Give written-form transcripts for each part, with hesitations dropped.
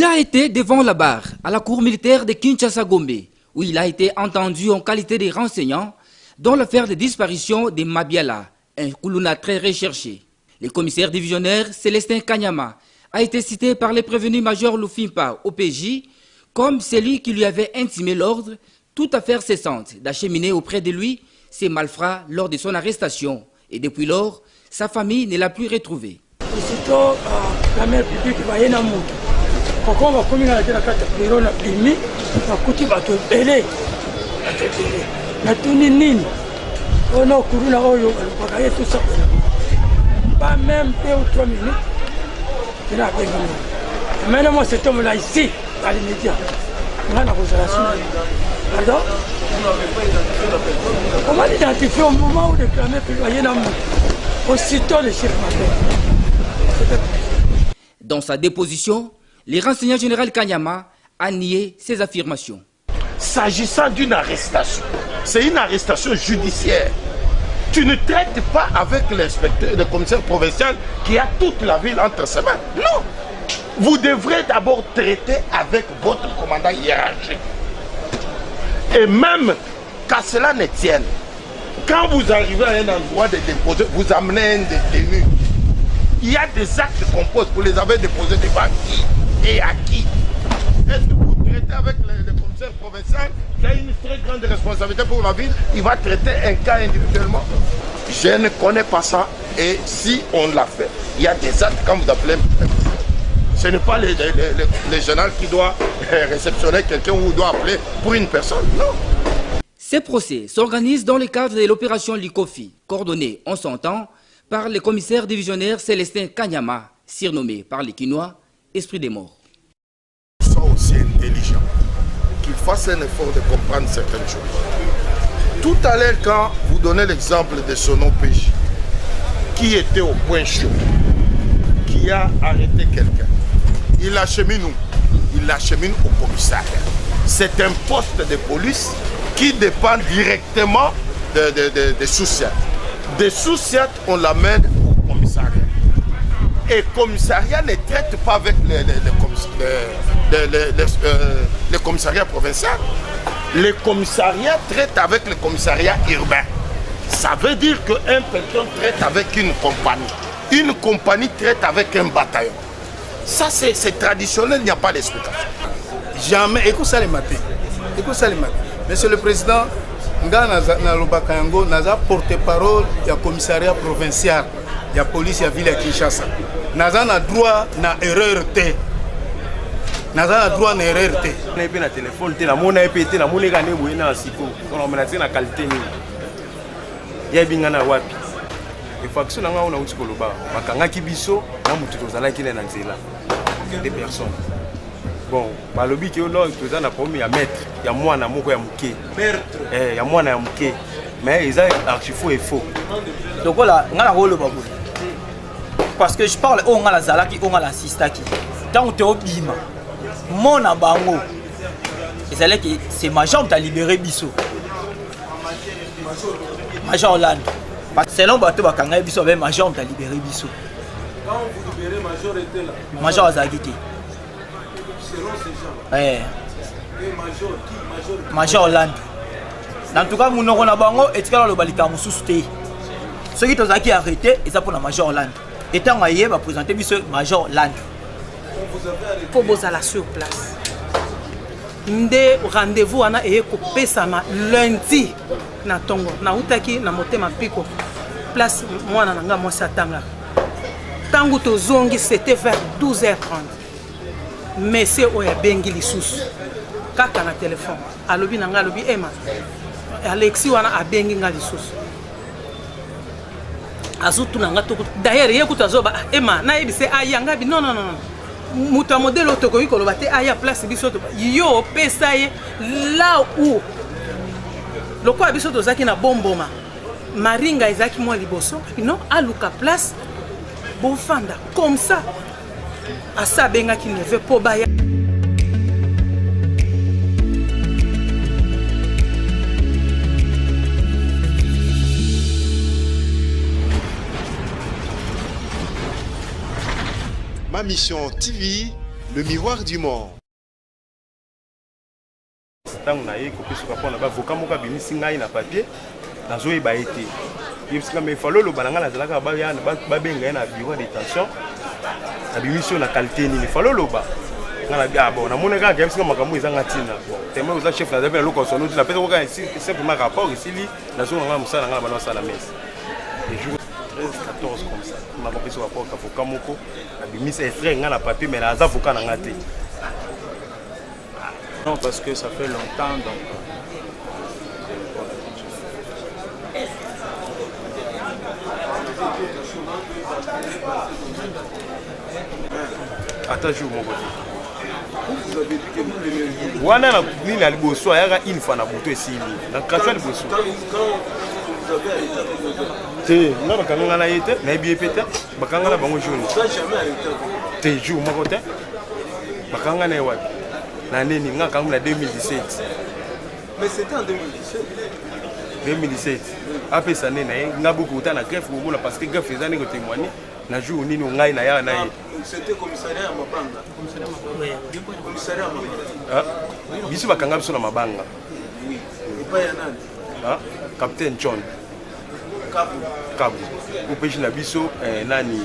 a été devant la barre à la cour militaire de Kinshasa-Gombe, où il a été entendu en qualité de renseignant dans l'affaire de disparition de Mabiala, un Koulouna très recherché. Le commissaire divisionnaire Célestin Kanyama a été cité par les prévenus major Lufimpa au PJ comme celui qui lui avait intimé l'ordre, toute affaire cessante, d'acheminer auprès de lui ses malfrats lors de son arrestation. Et depuis lors, sa famille ne l'a plus retrouvé. Aussitôt, la mère publique va y aller. Quand on va communiquer avec la carte de bureau, on va couper bateau belé. On a couru là, on va tout ça. Pas même 2 ou 3 minutes. Il a gagné. Maintenant, moi, cet homme-là ici, dans les médias, on a la consolation. Pardon? Comment l'identifier au moment où le clamé peut y aller aussitôt le chef m'appelle. Dans sa déposition, le renseignement général Kanyama a nié ces affirmations. S'agissant d'une arrestation, c'est une arrestation judiciaire. Tu ne traites pas avec l'inspecteur, le commissaire provincial qui a toute la ville entre ses mains. Non. Vous devrez d'abord traiter avec votre commandant hiérarchique. Et même qu'à cela ne tienne, quand vous arrivez à un endroit de déposer, vous amenez un détenu. Il y a des actes qu'on pose pour les avoir déposés devant qui et à qui. Est-ce que vous traitez avec le commissaire provincial qui a une très grande responsabilité pour la ville, il va traiter un cas individuellement? Je ne connais pas ça. Et si on l'a fait, il y a des actes quand vous appelez. Ce n'est pas le général qui doit réceptionner quelqu'un ou doit appeler pour une personne, non. Ces procès s'organisent dans le cadre de l'opération Likofi, coordonnée en son temps par le commissaire divisionnaire Célestin Kanyama, surnommé par les Kinois Esprit des morts. Soit aussi intelligent, qu'il fasse un effort de comprendre certaines choses. Tout à l'heure, quand vous donnez l'exemple de son OPJ, qui était au point chaud, qui a arrêté quelqu'un, il l'achemine où? Il l'achemine au commissariat. C'est un poste de police qui dépend directement de Soussiat. De Soussiat, on l'amène au commissariat. Et le commissariat ne traite pas avec le commissariat provincial. Le commissariat traite avec le commissariat urbain. Ça veut dire qu'un pelleton traite avec une compagnie. Une compagnie traite avec un bataillon. Ça, c'est traditionnel, il n'y a pas d'explication. Jamais. Écoute ça les matins. Écoute ça les matins. Monsieur le Président, nous avons porte-parole du commissariat provincial, de la police de la ville de Kinshasa. Nous avons droit à erreur. Nous avons droit à erreur. Nous avons un téléphone, nous avons un téléphone, nous avons un téléphone. Il y a un wapi. Il faut que nous ayons un téléphone. Makangaki biso na mutu tozalaki na nzela. Des personnes. Bon, balobi ki ono toza na problème ya maître, ya mwana moko ya muke. Maître. Ya mwana ya muke. Mais ils ont archifaux et faux. Donc voilà, ngala rolo babu. Parce que je parle au ngala zalaki, au ngala sistaki. Tant que tu obima. Mon abango. C'est major t'a libéré biso. Major Land. Selon bateau bakanga biso avec major t'a libéré biso. Quand vous libérez major était là. Major Azagiti. Selon ces gens. Eh. Et major qui? Major Land. En tout cas, mon nom na bango et tika le balika mususu te. Ceux qui tozaki arrêté, ils pour la major Land. Et tant aye va présenter biso major Land. Vous avez arrêté. Pour bozala sur place. Nde rendez-vous ana eye kopesama lundi na tongo na utaki na motema piko place mwana nanga mwasi atanga tangu tozongi c'était vers 12h30 monsieur oya bengi lisusu kaka na téléphone alobi nanga alobi ema Alexis wana abengi nga lisusu azutu nanga to d'ailleurs yekuta zoba ema na yebise ayanga bi non non non muta modèle otokoki koloba te aya place biso to yo pesa ye là où le quoi biso to zaki na bomboma maringa ezaki moi liboso non aluka place bon fanda comme ça asa benga qui ne veut pas baya. Ma mission TV, le miroir du monde. Tant on a eu copié sur rapport là-bas, avocat moka bimi singai na papier, na zo eba été. Il me fallait le balanga la zalaka ba ya ba benga na bureau de détention. Na bimission na qualité ni, il fallait le ba. Ngala ga bon, na moneka ga msinga makamu ezanga tina. Bon, tellement aux chef na devait le consoler, la peut oka simplement rapport ici li, na zo ngala musala ngala bana sala messe. Les jours 13 14 comme ça. On a copié sur rapport avocat moko, na bimission extrait ngala papier mais na avocat na ngate. Non, parce que ça fait longtemps, donc... Attends, joue mon côté. Vous avez dit que vous l'aimez. Wana na nini na liboso ayaka une fois na buto esili. Na kacho liboso. Quand vous avez arrêté avec le gars. Te, na bakanga na yete, na bié pété, bakanga na bango jaune. Ça jamais arrêté avec. Te joue mon côté. Bakanga na wapi? Na nini nga kangu na 2017. Mais c'était en 2017. 2017. Après ça né na beaucoup ta na greffe ko mona parce que greffe ezani ko témoigner na jour nini ngai na ya na ye. C'était commissariat à Mabanga. Commissariat à Mabanga. Ah. Biso bakanga biso na mabanga. Oui. Et pas yanani. Ah, Capitaine John. Kabu. Kabu. Ou pêche na biso nani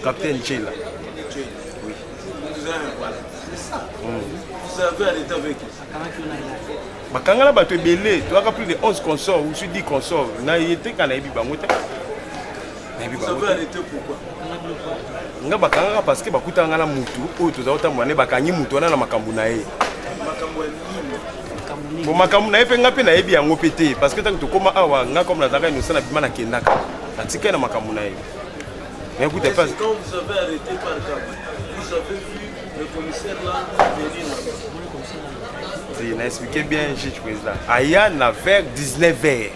Capitaine Chela. Oui. Vous avez arrêté avec qui? Bakangala bato belé, tu as plus de 11 consorts ou 10 consorts. Na yete kana yebi bango te. Vous avez arrêté pourquoi? Nga bakanga parce que bakuta ngala mutu o to za otamwana bakanyi mutu wana na makambu na ye. Makambu ni. Bo makambu na ye pe nga pe na yebi yango pété parce que tant que koma awa nga comme na zaka inosana bima na kendaka. Atika na makambu na ye. Mais écoutez pas. Quand vous avez arrêté par Kabu, vous avez vu le commissaire là venir là. Il a expliqué bien, juge président. Aya na vers 19h.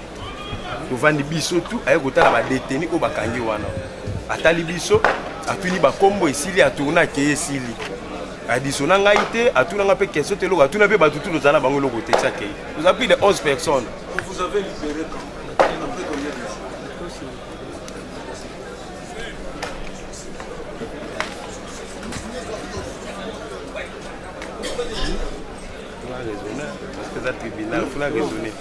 Nous vendons biso tout, aya kota la détenu au bakangi wana. Atali biso, atuni ba kombo esili atuna ke esili. Adisona ngaite, atuna nga pe question te lo atuna pe batutu lo zala bango lo côté ça ke. Nous avons plus de 11 personnes. Vous avez libéré quand? Après combien de temps? Parce que ça tribunal, il faut raisonner.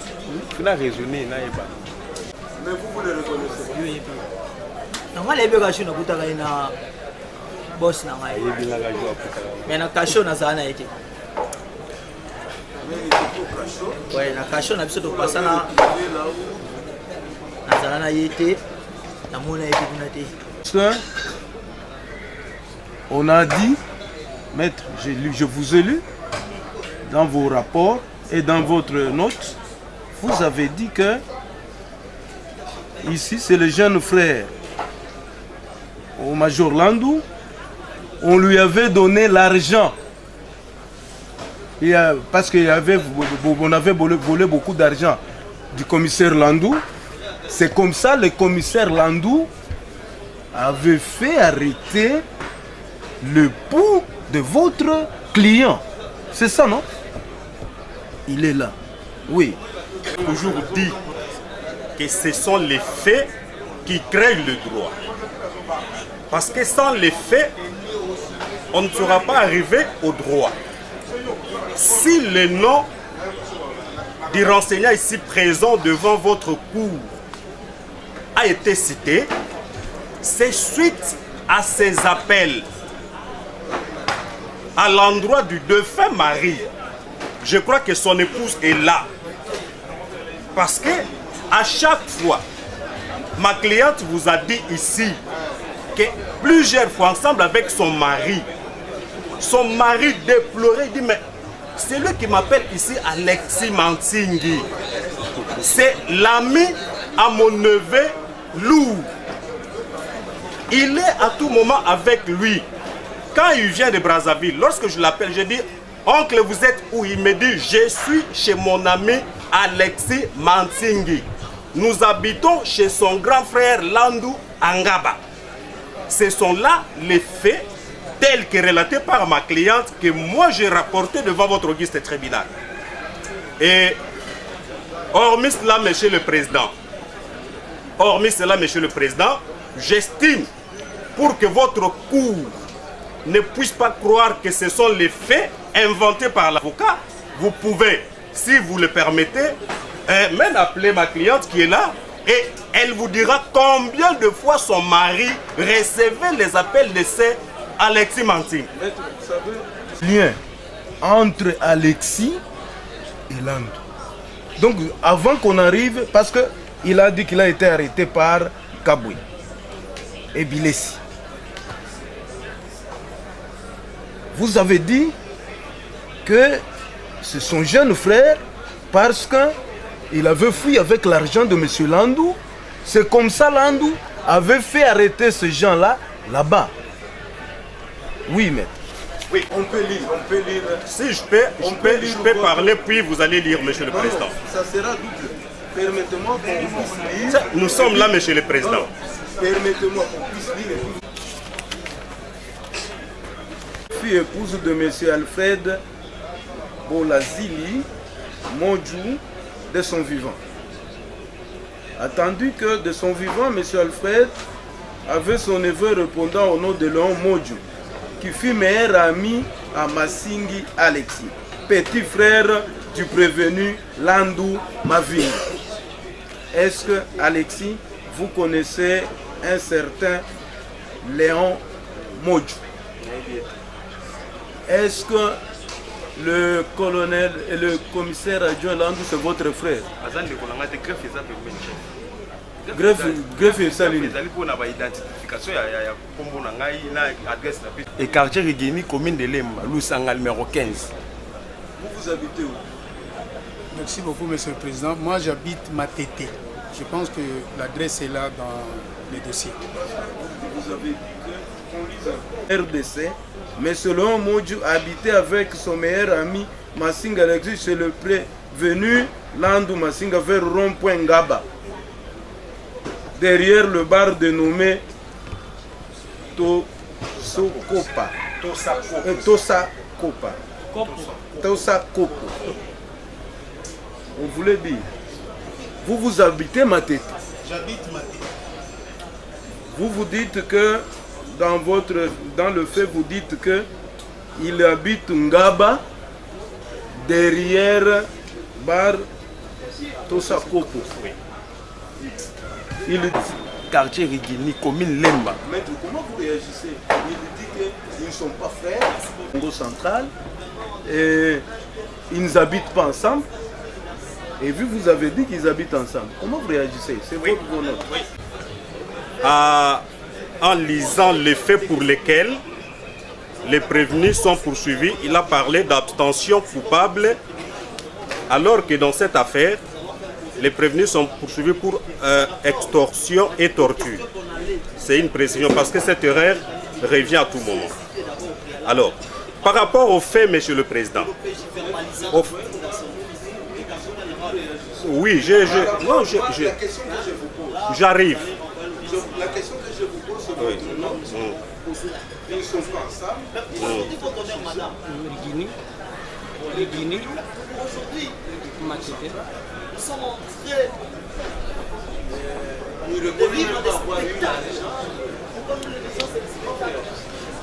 Mais vous le reconnaissez? Oui. Non, les bébés cachés n'ont pas de boss. Mais na cachot na zana yeke. Ouais, na cachot na biso to passa na zana yete na mona yeke kunate. On a dit, maître, je vous ai lu dans vos rapports et dans votre note, vous avez dit que ici c'est le jeune frère au major Landou, on lui avait donné l'argent parce qu'on avait volé beaucoup d'argent du commissaire Landou. C'est comme ça le commissaire Landou avait fait arrêter le pouls de votre client. C'est ça, non? Il est là. Oui. Toujours dit que ce sont les faits qui créent le droit. Parce que sans les faits, on ne sera pas arrivé au droit. Si le nom du renseignant ici présent devant votre cour a été cité, c'est suite à ces appels à l'endroit du défunt mari. Je crois que son épouse est là. Parce que à chaque fois, ma cliente vous a dit ici que plusieurs fois ensemble avec son mari déplorait, dit mais c'est lui qui m'appelle ici Alexis Mantingui. C'est l'ami à mon neveu Lou. Il est à tout moment avec lui. Quand il vient de Brazzaville, lorsque je l'appelle, je dis oncle, vous êtes où? Il me dit je suis chez mon ami Alexis Mantingui. Nous habitons chez son grand frère Landou Angaba. Ce sont là les faits tels que relatés par ma cliente que moi j'ai rapporté devant votre auguste tribunal. Et hormis cela, monsieur le président, j'estime pour que votre cour ne puisse pas croire que ce sont les faits inventés par l'avocat, vous pouvez, si vous le permettez, même appeler ma cliente qui est là et elle vous dira combien de fois son mari recevait les appels de ces Alexis Manting. Lien entre Alexis et Landou. Donc avant qu'on arrive, parce qu'il a dit qu'il a été arrêté par Kaboué et Bilessi. Vous avez dit que c'est son jeune frère parce qu'il avait fui avec l'argent de M. Landou. C'est comme ça Landou avait fait arrêter ces gens-là, là-bas. Oui, maître. Oui, on peut lire. Si je peux parler, puis vous allez lire, Monsieur le Président. Ça sera double. Permettez-moi qu'on puisse lire. Nous sommes là, Monsieur le Président. Permettez-moi qu'on puisse lire. Fille épouse de M. Alfred Bolazili Modjou de son vivant. Attendu que de son vivant, M. Alfred avait son neveu répondant au nom de Léon Modjou, qui fut meilleur ami à Massingi Alexis, petit frère du prévenu Landou Mavini. Est-ce que, Alexis, vous connaissez un certain Léon Modjou? Est-ce que le colonel et le commissaire adjoint Landou, c'est votre frère? Greffe Salini. Et quartier Rigeni, commune de Lema, Lusanga numéro 15. Vous habitez où? Merci beaucoup, Monsieur le Président. Moi, j'habite Matete. Je pense que l'adresse est là dans les dossiers. Vous avez dit que RDC, mais selon Modjou habitait avec son meilleur ami Massinga Alexis chez le prévenu Landou Massinga vers rond-point Ngaba, derrière le bar dénommé Tosakopa. Tosakopo. On voulait dire, vous habitez Matete. J'habite Matete. Vous dites que dans le fait, vous dites que il habite Ngaba derrière bar Tosakopo. Oui. Il dit quartier Rigini, commune Lemba. Maître, comment vous réagissez? Il dit qu'ils ne sont pas frères, au Congo central, et ils n'habitent pas ensemble. Et vu vous avez dit qu'ils habitent ensemble, comment vous réagissez? C'est votre bonheur. Oui. En lisant les faits pour lesquels les prévenus sont poursuivis, il a parlé d'abstention coupable, alors que dans cette affaire, les prévenus sont poursuivis pour extorsion et torture. C'est une précision parce que cette erreur revient à tout moment. Alors, par rapport aux faits, Monsieur le Président, oui, j'arrive. La question que je vous pose, c'est votre nom. Ils ne sont pas ensemble. Rigini, Matete. Ils sont très...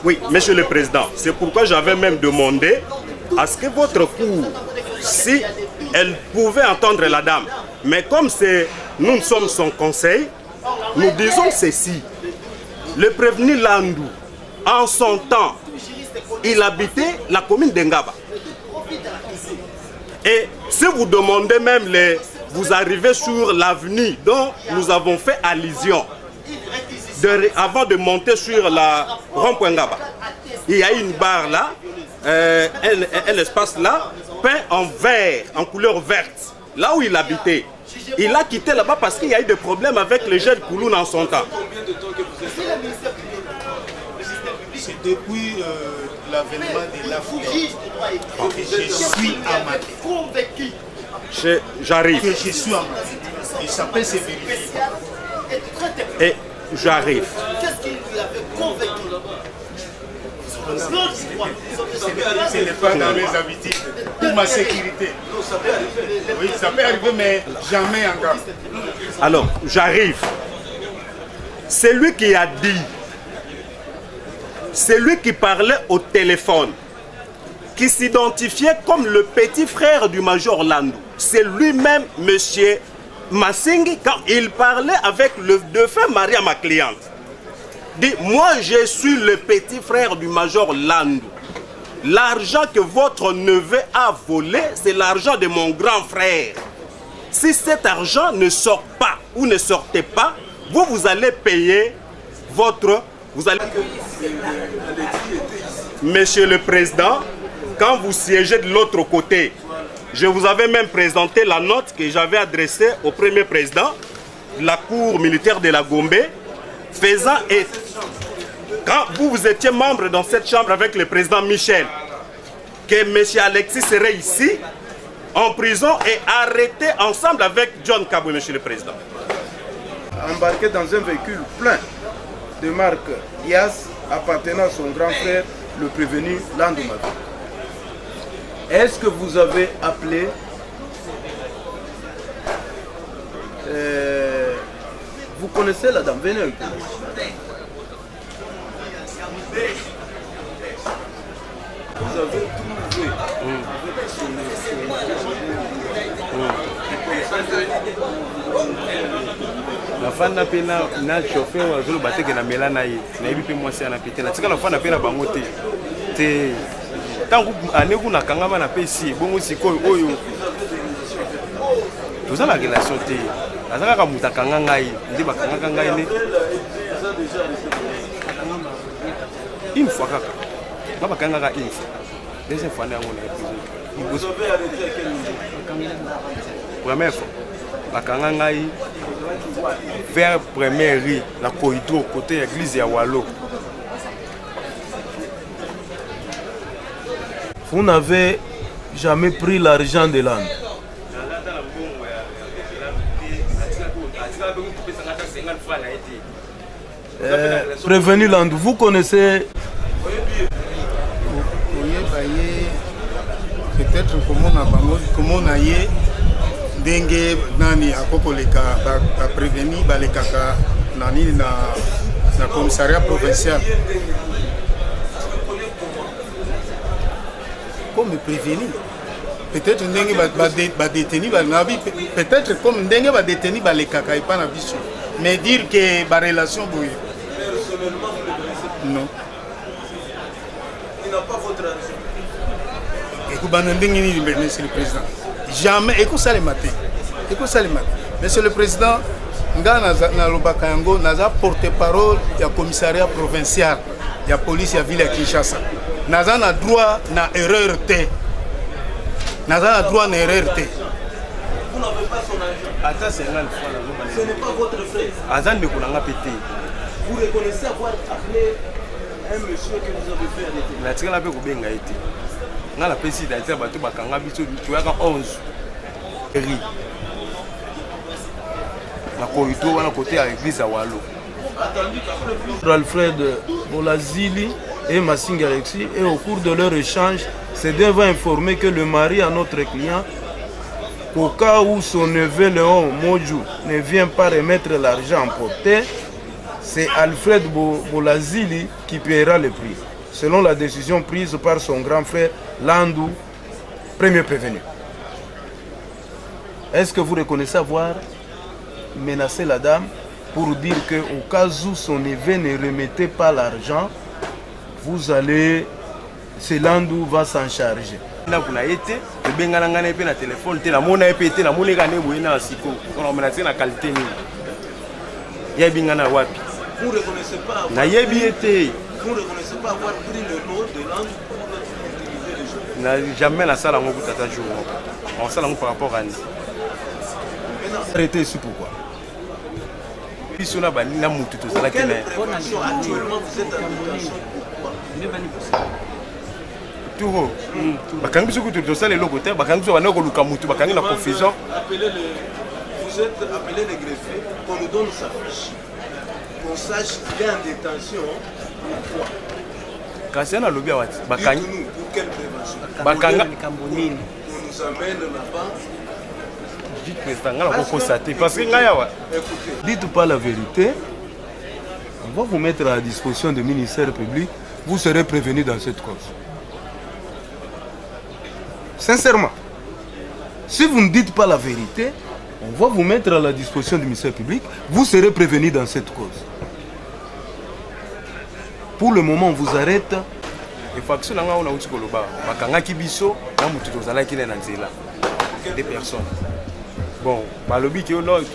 Oui, Monsieur le Président, c'est pourquoi j'avais même demandé à ce que votre cour, si elle pouvait entendre la dame, mais comme nous sommes son conseil, nous disons ceci. Le prévenu Landou, en son temps, il habitait la commune d'Engaba. Et si vous demandez même, vous arrivez sur l'avenue dont nous avons fait allusion, avant de monter sur la rond-point Ngaba, il y a une barre là, un espace là, peint en vert, en couleur verte, là où il habitait. Il a quitté là-bas parce qu'il y a eu des problèmes avec les jeunes Kouloun en son temps. C'est depuis l'avènement de l'Afrique que je suis à Matete. J'arrive. Que je suis à Matete. Il s'appelle se vérifier. Et j'arrive. Qu'est-ce qu'il lui avait convaincu? Ce n'est pas dans mes habitudes. Pour ma sécurité. Oui, ça peut arriver, mais jamais encore. Alors, j'arrive. C'est lui qui a dit c'est lui qui parlait au téléphone, qui s'identifiait comme le petit frère du major Landou. C'est lui-même, monsieur Massingi, quand il parlait avec le défunt mari à ma cliente. Dit, moi je suis le petit frère du major Landou. L'argent que votre neveu a volé, c'est l'argent de mon grand frère. Si cet argent ne sort pas ou ne sortait pas, vous allez payer votre... Monsieur le Président, quand vous siégez de l'autre côté, je vous avais même présenté la note que j'avais adressée au premier président de la Cour militaire de la Gombe, faisant et quand vous étiez membre dans cette chambre avec le président Michel, que M. Alexis serait ici, en prison et arrêté ensemble avec John Kabou, Monsieur le Président. Embarqué dans un véhicule plein de marque IAS appartenant à son grand frère, le prévenu Landou Mavi. Est-ce que vous avez appelé vous connaissez la dame? Venez un peu. Vous avez trouvé la femme n'a pas chauffeur ou battre que na melana yi na yebi pe mwasi na pété na tika la femme n'a pas bango te tant ane kuna kangama na pesi bongo sikoyo oyo toza la relation te azaka ka mutakanga ngai ndi bakanga ngai ne une fois kaka na bakanga ka une fois deuxième fois na yango na vous avez arrêté à quel niveau? première fois bakanga ngai vers première rue la corridor côté église ya Walo. Vous n'avez jamais pris l'argent de l'âne. Prévenu Landou, vous connaissez peut-être comment on a eu dengue nani akokoleka ba prévenir ba lekaka nani na commissariat provincial comme prévenir peut-être ndenge ba détenir ba nabi peut-être comme ndenge ba détenir ba lekaka et pas na biso mais dire que ba relation boye personnellement vous le connaissez non il n'a pas votre argent écoute ba ndenge ni monsieur le président jamais écoute ça le matin. Monsieur le Président, na lobaka yango naza porte-parole ya commissariat provincial ya police ya ville ya Kinshasa. Naza na droit na erreur te. Naza na droit na erreur te. Vous n'avez pas son argent. Attends 50 fois ce n'est pas votre frère. Azan de kunanga pété. Vous reconnaissez avoir appelé un monsieur que vous avez fait arrêter. La tika la pe ko benga été. Nga la pesi d'Haïti bato bakanga biso tu yaka 11 ri la corridor wana côté à l'église à Walo. Alfred Bolazili et Massingi Alexis, et au cours de leur échange, ces deux vont informer que le mari à notre client, au cas où son neveu Léon Modjou ne vient pas remettre l'argent emporté, c'est Alfred Bolazili qui paiera le prix, selon la décision prise par son grand frère Landou, premier prévenu. Est-ce que vous reconnaissez avoir menacé la dame pour dire qu'au cas où son neveu ne remettait pas l'argent, vous allez, c'est Landou va s'en charger? Na kuna été, le bengana ngana pe na téléphone, te na mona epete na mona ngane boye na siko. On a menacé na qualité ni. Ya bingana wapi? Vous ne reconnaissez pas na yebi été. Vous ne reconnaissez pas avoir pris le nom de Landou pour utiliser les gens. Na jamais la salle en tata jour. On salle par rapport à nous. Arrêtez ici pourquoi? Puis on a banni na mutu to sala kene. Actuellement vous êtes en détention pourquoi? Tout. Bakangi biso kutu to sala loko te, bakangi biso banako luka mutu, bakangi na confusion. Vous êtes appelé le greffier, qu'on nous donne sa fiche. Qu'on sache qu'il est en détention. Pourquoi? Kasi na lobby awati. Bakangi pour quelle prévention? Bakanga on nous amène là-bas. Dites président, on va constater parce que ngayawa. Dites pas la vérité. On va vous mettre à la disposition du ministère public vous serez prévenus dans cette cause. Sincèrement, si vous ne dites pas la vérité, on va vous mettre à la disposition du ministère public, vous serez prévenus dans cette cause. Pour le moment, on vous arrête. Des personnes. Bon, malobi qui est là, il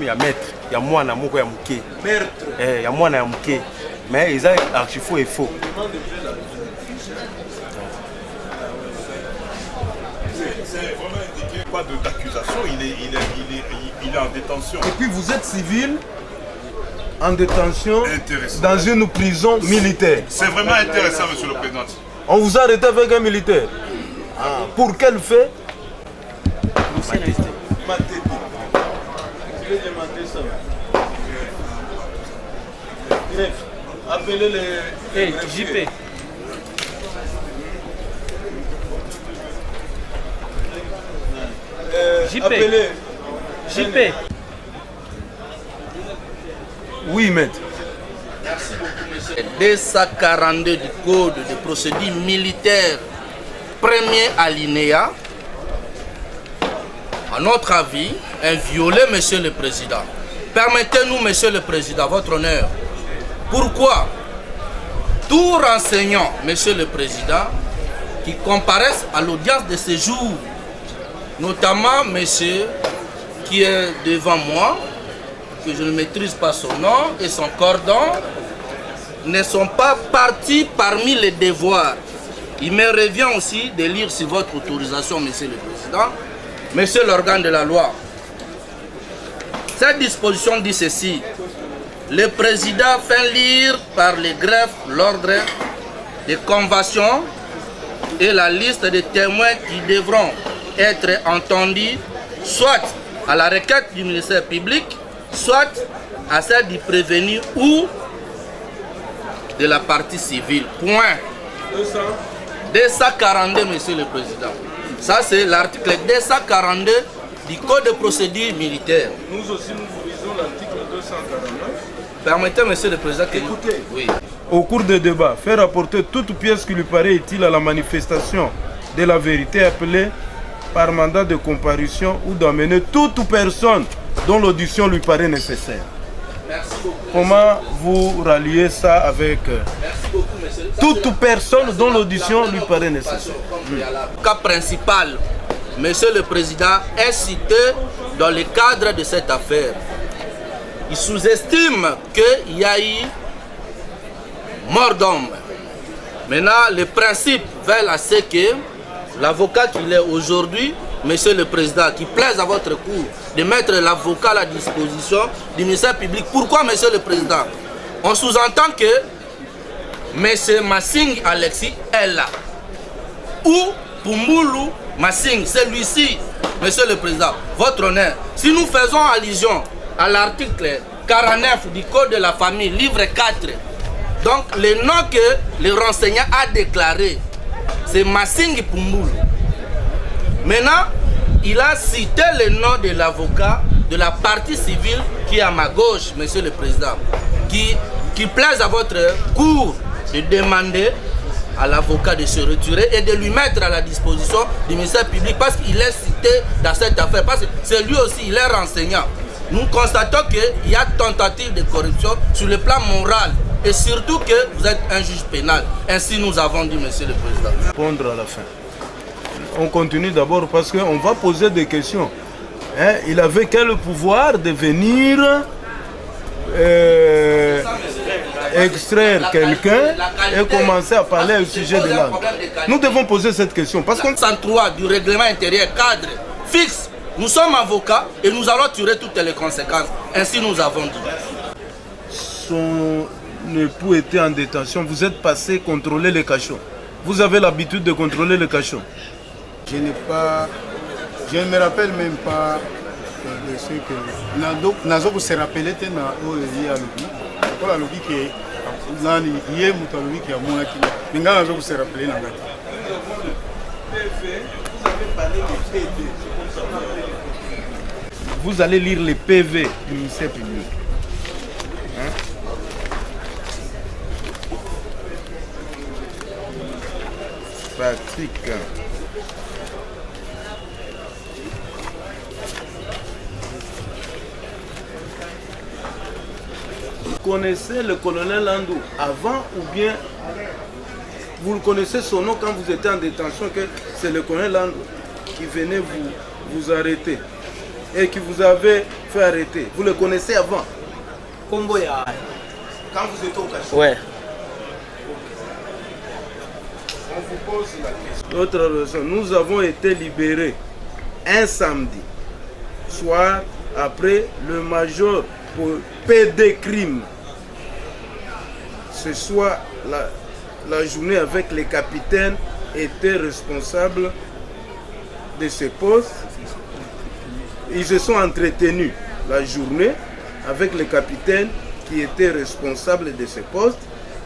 y a un maître, il y a moi, il y a mouké. Il y a moi, il y a mouké. Mais ils ont archi-faux et faux. C'est vraiment indiqué. Pas d'accusation, il est en détention. Et puis vous êtes civil en détention dans une prison militaire. C'est vraiment intéressant, monsieur le président. On vous a arrêté avec un militaire. Ah, pour quel fait? Appelez les... Hey, JP. JP. Appelez. JP. Oui, maître. Merci beaucoup, monsieur. 242 du Code de procédure militaire, premier alinéa, à notre avis, est violé, monsieur le président. Permettez-nous, monsieur le président, votre honneur. Pourquoi tout renseignant, monsieur le président, qui comparaissent à l'audience de ce jour, notamment monsieur qui est devant moi, que je ne maîtrise pas son nom et son cordon, ne sont pas partis parmi les devoirs. Il me revient aussi de lire sur votre autorisation, monsieur le président, monsieur l'organe de la loi. Cette disposition dit ceci: le président fait lire par les greffes l'ordre des conventions et la liste des témoins qui devront être entendus, soit à la requête du ministère public, soit à celle du prévenu ou de la partie civile. Point. 242, monsieur le président. Ça, c'est l'article 242 du Code de procédure militaire. Nous aussi, nous vous lisons l'article 249. Permettez, monsieur le président, que... Écoutez. Oui. Au cours des débats, faire rapporter toute pièce qui lui paraît utile à la manifestation de la vérité appelée par mandat de comparution ou d'amener toute personne dont l'audition lui paraît nécessaire. Merci beaucoup. Comment vous ralliez ça avec toute personne dont l'audition lui paraît nécessaire? Le cas principal, monsieur le président, est cité dans le cadre de cette affaire. Il sous-estime qu'il y a eu mort d'homme. Maintenant, le principe veut à ce que l'avocat qu'il est aujourd'hui, monsieur le président, qui plaise à votre cour de mettre l'avocat à la disposition du ministère public. Pourquoi, monsieur le président? On sous-entend que monsieur Massing Alexis est là. Ou Pumbulu Massing, celui-ci, monsieur le président, votre honneur. Si nous faisons allusion à l'article 49 du Code de la famille, livre 4, donc le nom que le renseignant a déclaré, c'est Massing Pumbulu. Maintenant, il a cité le nom de l'avocat de la partie civile qui est à ma gauche, monsieur le président, qui plaise à votre cour de demander à l'avocat de se retirer et de lui mettre à la disposition du ministère public parce qu'il est cité dans cette affaire, parce que c'est lui aussi, il est renseignant. Nous constatons qu'il y a tentative de corruption sur le plan moral et surtout que vous êtes un juge pénal. Ainsi nous avons dit, monsieur le président. Répondre à la fin. On continue d'abord parce qu'on va poser des questions. Hein? Il avait quel pouvoir de venir extraire quelqu'un et commencer à parler au sujet de langue? Nous devons poser cette question parce qu'on... 103 du règlement intérieur cadre fixe. Nous sommes avocats et nous allons tirer toutes les conséquences. Ainsi nous avons dit. Son époux était en détention. Vous êtes passé contrôler les cachots. Vous avez l'habitude de contrôler les cachots? Je ne me rappelle même pas de ce que... Nazo se rappelait que il y a lobby. Pour la lobby qui est mutalobi qui a mon acquis. Mais Nazo se rappelait Nanga. Vous allez lire les PV du ministère public. Hein? Patrick. Vous connaissez le colonel Landou avant ou bien vous le connaissez son nom quand vous étiez en détention, que c'est le colonel Landou qui venait vous arrêter et qui vous avait fait arrêter. Vous le connaissez avant? Combo ya. Quand vous étiez au cachot? Ouais. On vous pose la question. Autre raison, nous avons été libérés un samedi soir après le major pour PD crime. Ce soir, la journée avec les capitaines était responsable de ce poste. Ils se sont entretenus la journée avec les capitaines qui étaient responsables de ce poste.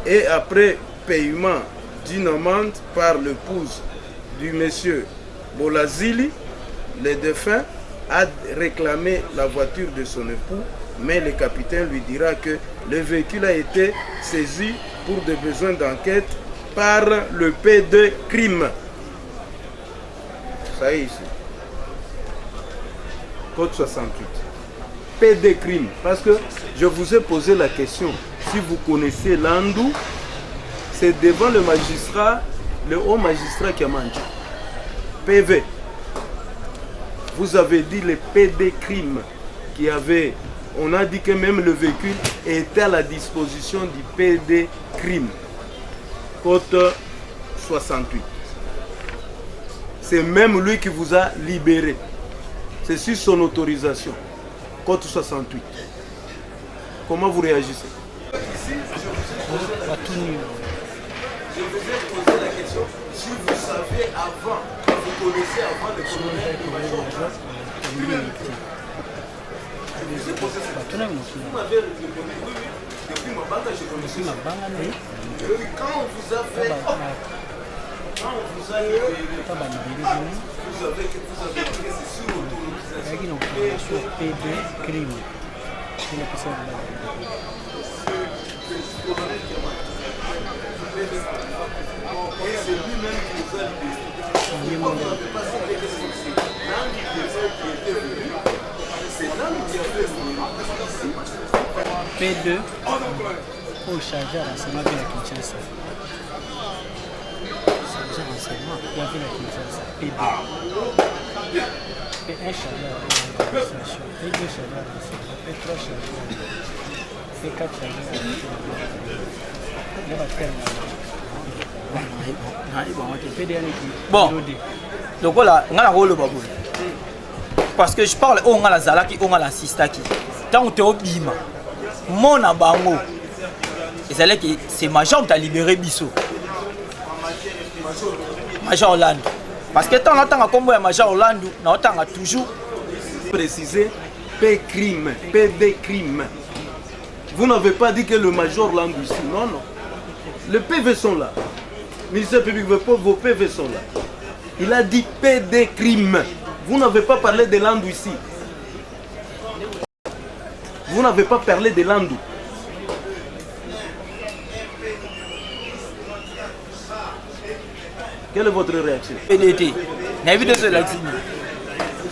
Et après paiement d'une amende par l'épouse du monsieur Bolazili, le défunt a réclamé la voiture de son époux, mais le capitaine lui dira que le véhicule a été saisi pour des besoins d'enquête par le P2 crime. Ça y est ici. Code 68. P2 crime. Parce que je vous ai posé la question. Si vous connaissez Landou, c'est devant le magistrat, le haut magistrat qui a mangé. PV. Vous avez dit le PD crime qui avait. On a dit que même le véhicule était à la disposition du PD crime. Code 68. C'est même lui qui vous a libéré. C'est sur son autorisation. Code 68. Comment vous réagissez? Ici, je vous ai posé la question si vous savez avant, vous connaissez avant le colonel du major. Je vous ai posé cette question. Vous m'avez répondu oui, depuis ma banque, je connaissais ça. Quand on vous a fait, quand on vous a libéré, vous avez dit que c'est sur autorisation. PD crime. Et c'est lui-même qui nous a libérés. On ne peut pas savoir que c'est Landou qui était venu. C'est Landou qui a fait venir ici. P2 au chargé à renseignement de la Kinshasa. Chargé à renseignement de la Kinshasa. P2. P1 chargé à l'administration. P2 chargé à renseignement. P3 chargé à P4 chargé à bon, donc voilà, on a la rôle parce que je parle on a la zalaki, on a la sistaki. Tant que tu es au bima, mon abango, c'est Major qui a libéré Bisso. Major Orlando. Parce que tant que combo à Major Orlando, on a toujours précisé P crime, PD crime. Vous n'avez pas dit que le Major Orlando ici, non, non. Les PV sont là. Le ministère public, vos PV sont là. Il a dit PD crime. Vous n'avez pas parlé de Landou ici. Vous n'avez pas parlé de Landou. Quelle est votre réaction? PDT. Vous avez vu Vous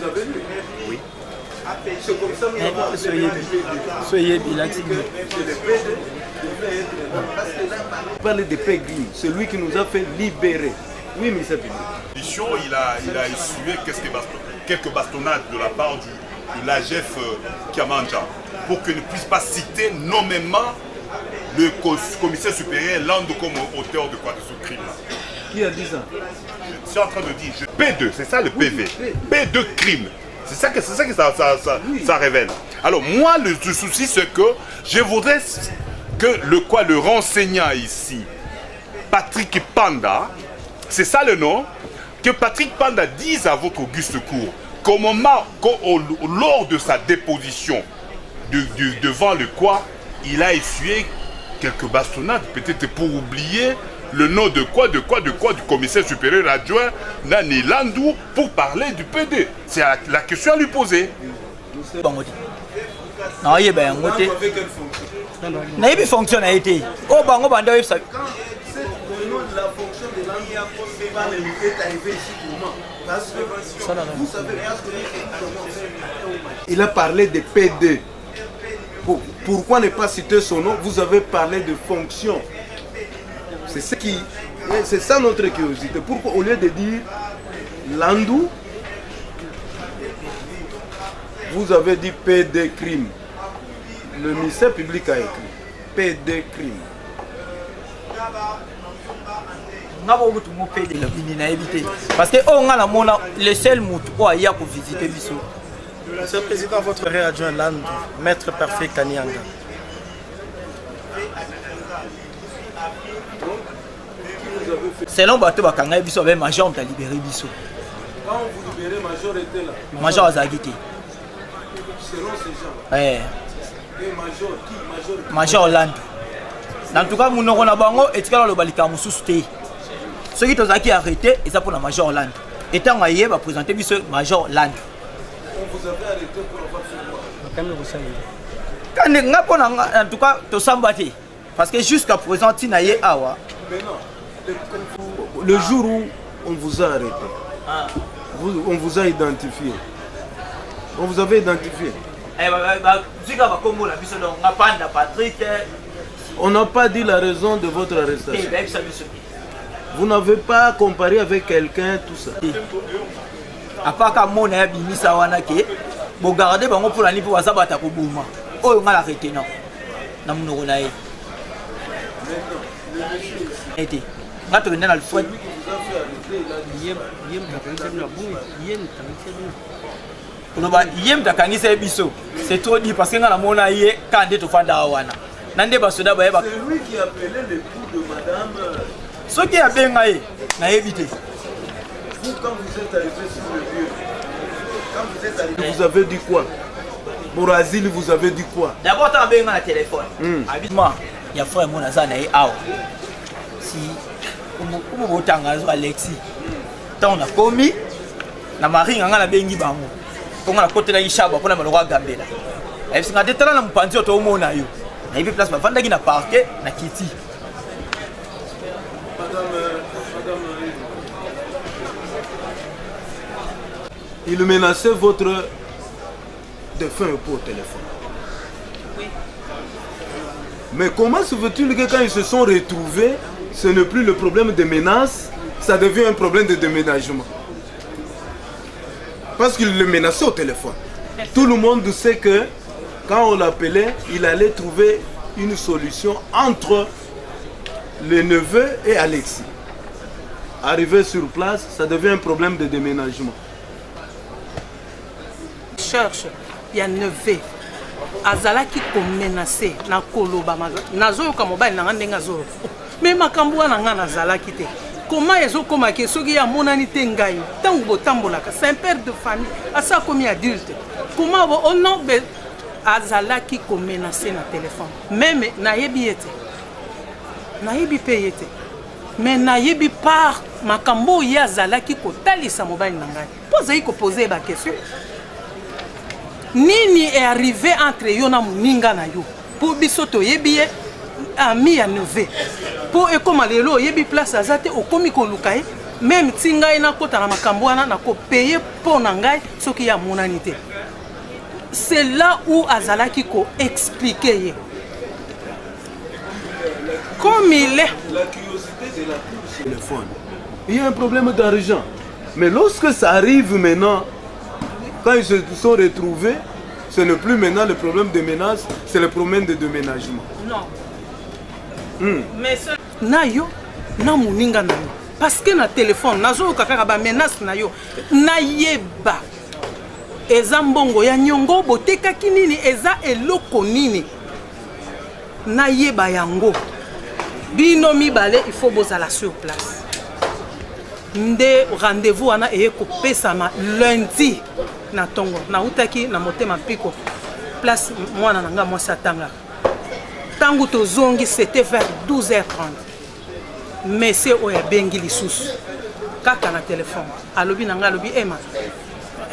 avez lu? Oui. C'est comme ça que soyez bilaxi. Parler de Pégrim, celui qui nous a fait libérer. Oui, mais c'est il a essuyé quelques bastonnades de la part de l'AGF Kiamanja pour qu'il ne puisse pas citer nommément le commissaire supérieur Landou comme auteur de quoi de ce crime. Qui a dit ça? Je suis en train de dire P2, c'est ça le PV. P2 crime. C'est ça que ça révèle. Alors moi, le souci, c'est que je voudrais que le renseignant ici, Patrick Panda, c'est ça le nom, que Patrick Panda dise à votre auguste cour qu'au moment, lors de sa déposition devant le quoi, il a essuyé quelques bastonnades, peut-être pour oublier le nom du commissaire supérieur adjoint Nani Landou pour parler du PD. C'est la question à lui poser. Non, il y a bien fonction a été. Oh, bango banda website. La fonction de Landou, est arrivé ici comment? Parce que vous savez, il a parlé de PD. Pourquoi ne pas citer son nom? Vous avez parlé de fonction. C'est ça notre curiosité. Pourquoi au lieu de dire Landou, vous avez dit PD crime? Le ministère public a écrit PD crime. Parce que on a le seul mot qui a visité Bissau. Monsieur le Président, votre adjoint Landou, Maître Parfait Kanyanga. Selon Bateau Bakanga Bissau, le major a libéré Bissau. Quand vous libérez, major était là. Major Azagiti. Selon ces gens. Et major qui? Major Landou. En tout cas, nous avons bango et tu as le balika moussousté. Ceux qui ont arrêté, et ça pour la Major Landou. Et tant que vous présenter Bissau Major Landou. On vous avait arrêté pour avoir fait en tout cas, tu s'en battais. Parce que jusqu'à présent, tu n'as pas awa. Le jour où on vous a arrêté, on vous a identifié. On vous avait identifié. On n'a pas dit la raison de votre arrestation. Vous n'avez pas comparé avec quelqu'un, tout ça. À part que mon ami Misawana qui vous gardez pour la nuit pour Azabata Koubouma. Oh, on a arrêté, non. Namunonaï. Été. Notre venant à le fouet. C'est trop dit parce que dans la monnaie, quand on est au Fandawana. C'est lui qui appelait l'époux de madame. Ce qui a bien aïe, n'a évité. Vous, quand vous êtes arrivé sur le lieu, quand vous êtes arrivé, vous avez dit quoi? Pour asile, vous avez dit quoi? D'abord, tu as bien un téléphone. Habituellement, il y a frère mon azan et Ao. Si vous avez Alexis, tant on a commis, na marine on a bien dit bango. Pour on a côté la Ishaba pour la malheur Gambela. Et si on a des talents, on pense au monde na yo. Na ibi place ma vanda qui na parquet na Kitty. Il menaçait votre défunt époux au téléphone. Oui. Mais comment se fait-il que quand ils se sont retrouvés, ce n'est plus le problème de menace, ça devient un problème de déménagement? Parce qu'il le menaçait au téléphone. Tout le monde sait que quand on l'appelait, il allait trouver une solution entre le neveu et Alexis. Arrivé sur place, ça devient un problème de déménagement. Cherche, il y a neveu. Azalaki ko menacé na koloba nazo ka mobile na ngande ngazo. Mais makambo na ngana azalaki te. Comment ezo koma ke soki ya monani te ngai tango botambolaka. C'est un père de famille, asa comme adulte. Comment on non azalaki ko menacé na téléphone. Même na yebi ete. Na yebi payete. Mais na yebi par makambo ya azalaki ko talisa mobile na ngai. Posez ko poser ba question. Nini est arrivé entre yo na muninga na yo pour bisoto yebi ami ya neve pour ekoma lelo yebi place azate okomi ko lukaye même tingai na kota na makambo wana na ko payer pour na ngai soki ya monanité. C'est là où azalaki ko expliquer ye comme il est la curiosité de la cour téléphone. Il y a un problème d'argent, mais lorsque ça arrive maintenant, quand ils se sont retrouvés, ce n'est plus maintenant le problème de menace, c'est le problème de déménagement. Non. Mais ce... Na yo, na muninga na yo. Parce que na téléphone, na zo kaka ba menace na yo. Na yeba. Eza mbongo ya nyongo boteka kinini eza eloko nini. Na yeba yango. Bino mibale, il faut bozala sur place. Nde rendez-vous wana eye kopesama lundi na tongo na utaki na motema piko place mwana nanga mwasi atanga tangu tozongi c'était vers 12h30 monsieur oya bengi lisusu kaka na téléphone alobi nanga alobi ema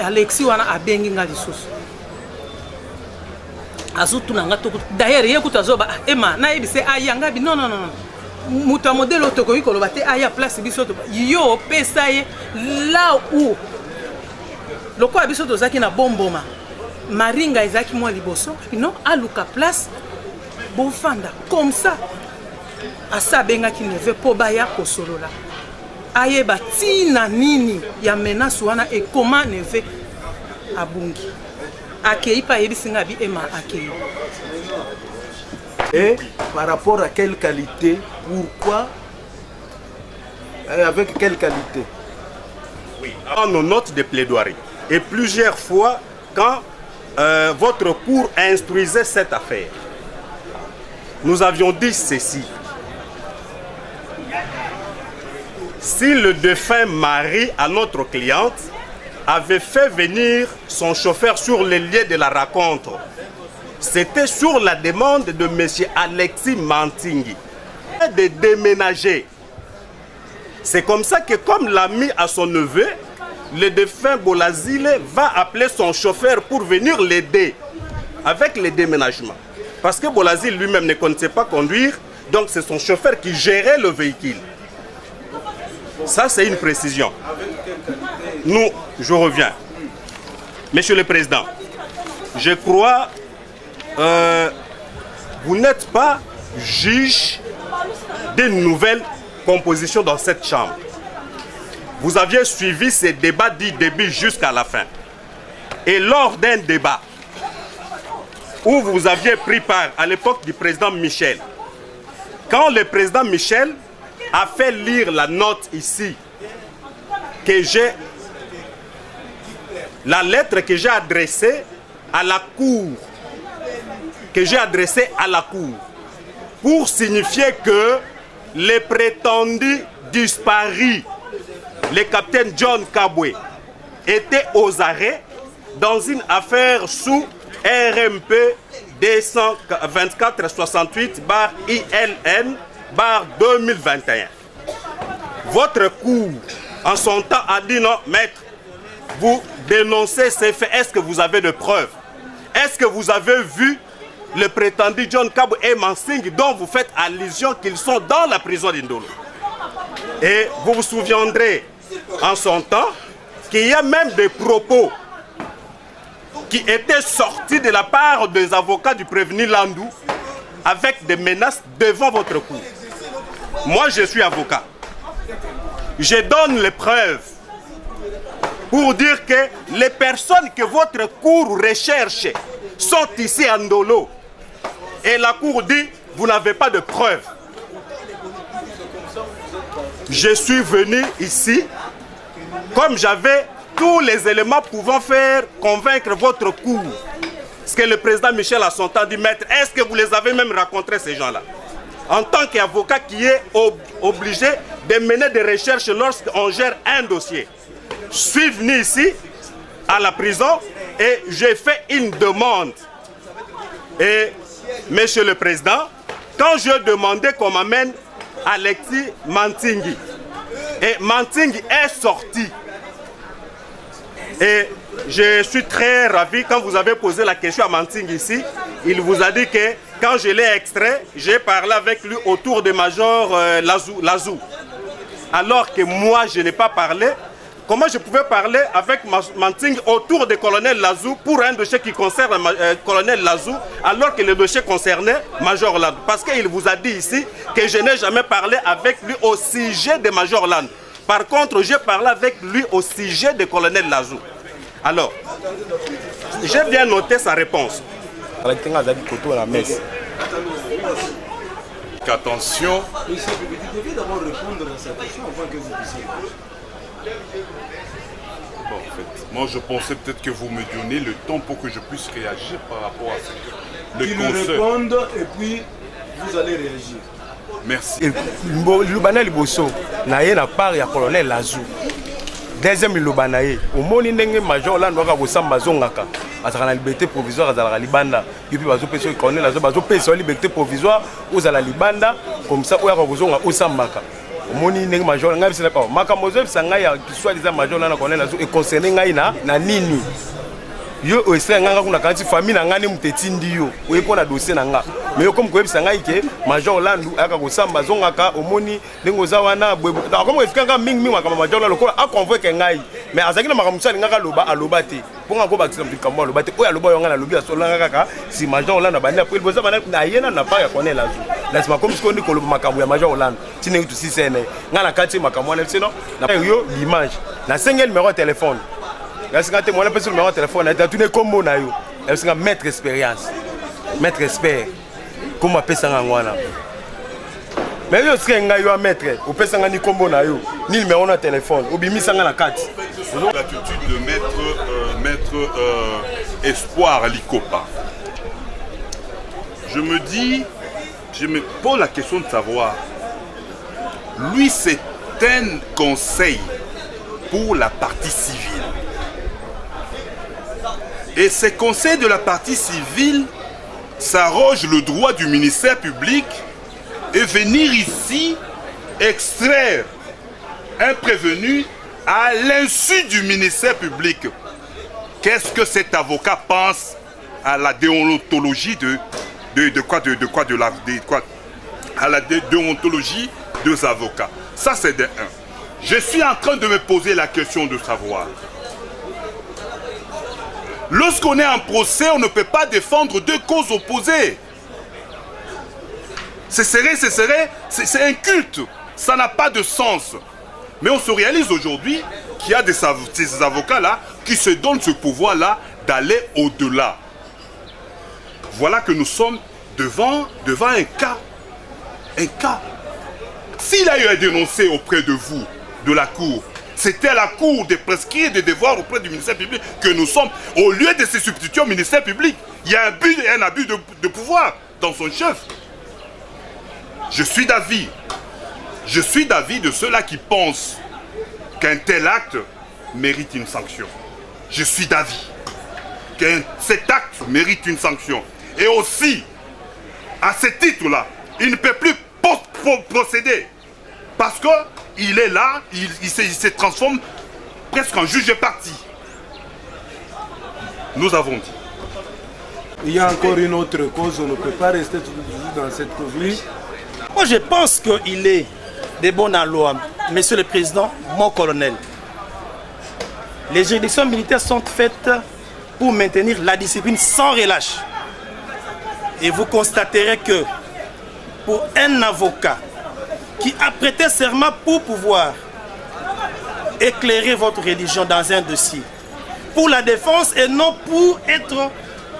Alexis wana abengi nga lisusu azutu nanga to d'ailleurs yekuta zoba ema na yebise ayanga bi non muta modèle tokoki koloba te aya place biso yo pesa ye là où lokola biso tozaki na bomboma maringa ezaki mwa liboso non aluka place bofanda comme ça asa bengaki neve po baya kosolola ayeba tina nini ya menace wana et comment neve abungi akei pa yebisinga bi ema akei. Et par rapport à quelle qualité, pourquoi, avec quelle qualité? Oui, en nos notes de plaidoirie. Et plusieurs fois, quand votre cour instruisait cette affaire, nous avions dit ceci. Si le défunt mari à notre cliente avait fait venir son chauffeur sur les lieux de la rencontre, c'était sur la demande de M. Alexis Mantingui de déménager. C'est comme ça que, comme l'a mis à son neveu, le défunt Bolazile va appeler son chauffeur pour venir l'aider avec le déménagement. Parce que Bolazile lui-même ne connaissait pas conduire, donc c'est son chauffeur qui gérait le véhicule. Ça, c'est une précision. Nous, je reviens. Monsieur le Président, je crois vous n'êtes pas juge d'une nouvelle composition dans cette chambre. Vous aviez suivi ces débats du début jusqu'à la fin. Et lors d'un débat où vous aviez pris part à l'époque du président Michel, quand le président Michel a fait lire la note ici, que j'ai, la lettre que j'ai adressée à la Cour, pour signifier que les prétendus disparus, le capitaine John Kabwe, étaient aux arrêts dans une affaire sous RMP 224-68/ILN/2021. Votre cour, en son temps, a dit non, maître, vous dénoncez ces faits. Est-ce que vous avez de preuves? Est-ce que vous avez vu le prétendu John Kabwe et Mantingui dont vous faites allusion qu'ils sont dans la prison d'Indolo? Et vous vous souviendrez en son temps qu'il y a même des propos qui étaient sortis de la part des avocats du prévenu Landou avec des menaces devant votre cour. Moi, je suis avocat. Je donne les preuves pour dire que les personnes que votre cour recherche sont ici à Ndolo. Et la cour dit, vous n'avez pas de preuves. Je suis venu ici, comme j'avais tous les éléments pouvant faire convaincre votre cour. Ce que le président Michel a son temps dit, maître, est-ce que vous les avez même rencontrés, ces gens-là? En tant qu'avocat qui est obligé de mener des recherches lorsqu'on gère un dossier. Je suis venu ici, à la prison, et j'ai fait une demande. Et, monsieur le président, quand je demandais qu'on m'amène Alexis Mantingui, et Mantingui est sorti, et je suis très ravi quand vous avez posé la question à Mantingui ici, il vous a dit que quand je l'ai extrait, j'ai parlé avec lui autour de Major Lazou. Alors que moi, je n'ai pas parlé. Comment je pouvais parler avec Mantingui autour de colonel Lazou pour un dossier qui concerne colonel Lazou alors que le dossier concernait Major Land? Parce qu'il vous a dit ici que je n'ai jamais parlé avec lui au sujet de Major Land. Par contre, j'ai parlé avec lui au sujet de colonel Lazou. Alors, j'ai bien noté sa réponse. Attention. Vous devez d'abord répondre à sa question avant que vous puissiez. Bon, en fait, moi je pensais peut-être que vous me donnez le temps pour que je puisse réagir par rapport à ce que le conseil répondent et puis vous allez réagir. Merci. Lubana liboso na ye na part ya colonel Lazou. Deuxième Lubana ye. Omoni ndenge major là ndwaka kosamba zongaka. Azala liberté provisoire azala libanda. Yupi bazo peso colonel Lazou bazo peso liberté provisoire ozala libanda comme ça oya kozonga osambaka. Omoni ndenge major ngai bisela pa. Makamozo bisanga ya soit disant major là na colonel Lazou et concerné ngai na nini. Yo oesenganga kuna kanti famille na ngani muteti ndiyo. Oyeko na dossier na nga. mais comme quoi ça ngai ke Major Landu aka ko samba zongaka omoni ndenge za wana bwe comme efika mingi mingi makama Major Landu ko a convoquer ngai mais azaki na makamusa ngaka aloba te ponga ko bakisa mtu kamba aloba te oya aloba yonga na lobi asolanga kaka si Major Landu bandi après boza bana na yena na pa ya connaît la lazima comme ce qu'on dit ko makambo ya Major Landu tine tout si sene ngana kati makambo na sinon na yo l'image na single numéro de téléphone la singate moi na pesa numéro de téléphone na tune kombo na yo la singa maître expérience maître expert comment pesa ngwana mais yo sika nga yo maître o pesa ngani kombo na yo ni numéro de téléphone obimisa nga na kati l'attitude de maître Espoir Likopa. Je me pose la question de savoir, lui c'est un conseil pour la partie civile. Et ces conseils de la partie civile s'arrogent le droit du ministère public et venir ici extraire un prévenu à l'insu du ministère public. Qu'est-ce que cet avocat pense à la déontologie à la déontologie des avocats? Ça c'est de un. Je suis en train de me poser la question de savoir. Lorsqu'on est en procès, on ne peut pas défendre deux causes opposées. C'est un culte. Ça n'a pas de sens. Mais on se réalise aujourd'hui qu'il y a ces avocats-là qui se donnent ce pouvoir-là d'aller au-delà. Voilà que nous sommes devant un cas. Un cas. S'il a eu à dénoncer auprès de vous, de la Cour, c'était à la Cour de prescrire des devoirs auprès du ministère public que nous sommes. Au lieu de se substituer au ministère public, il y a un abus de pouvoir dans son chef. Je suis d'avis. Je suis d'avis de ceux-là qui pensent qu'un tel acte mérite une sanction. Je suis d'avis que cet acte mérite une sanction. Et aussi, à ce titre-là, il ne peut plus procéder. Parce qu'il est là, il se transforme presque en juge parti. Nous avons dit. Il y a encore une autre cause, on ne peut pas rester toujours dans cette cause-là. Moi, je pense qu'il est de bonne loi, Monsieur le Président, mon colonel. Les juridictions militaires sont faites pour maintenir la discipline sans relâche. Et vous constaterez que pour un avocat qui a prêté serment pour pouvoir éclairer votre religion dans un dossier, pour la défense et non pour être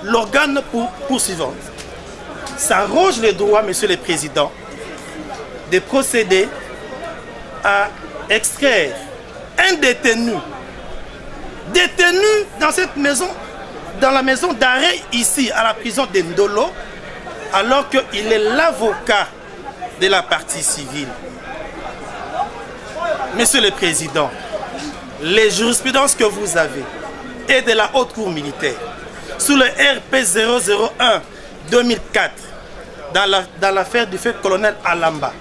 l'organe poursuivant, ça ronge le droit, Monsieur le Président, de procéder à extraire un détenu dans cette maison, dans la maison d'arrêt ici à la prison de Ndolo, alors qu'il est l'avocat de la partie civile. Monsieur le Président, les jurisprudences que vous avez et de la Haute Cour militaire sous le RP 001 2004 dans l'affaire du fait colonel Alamba,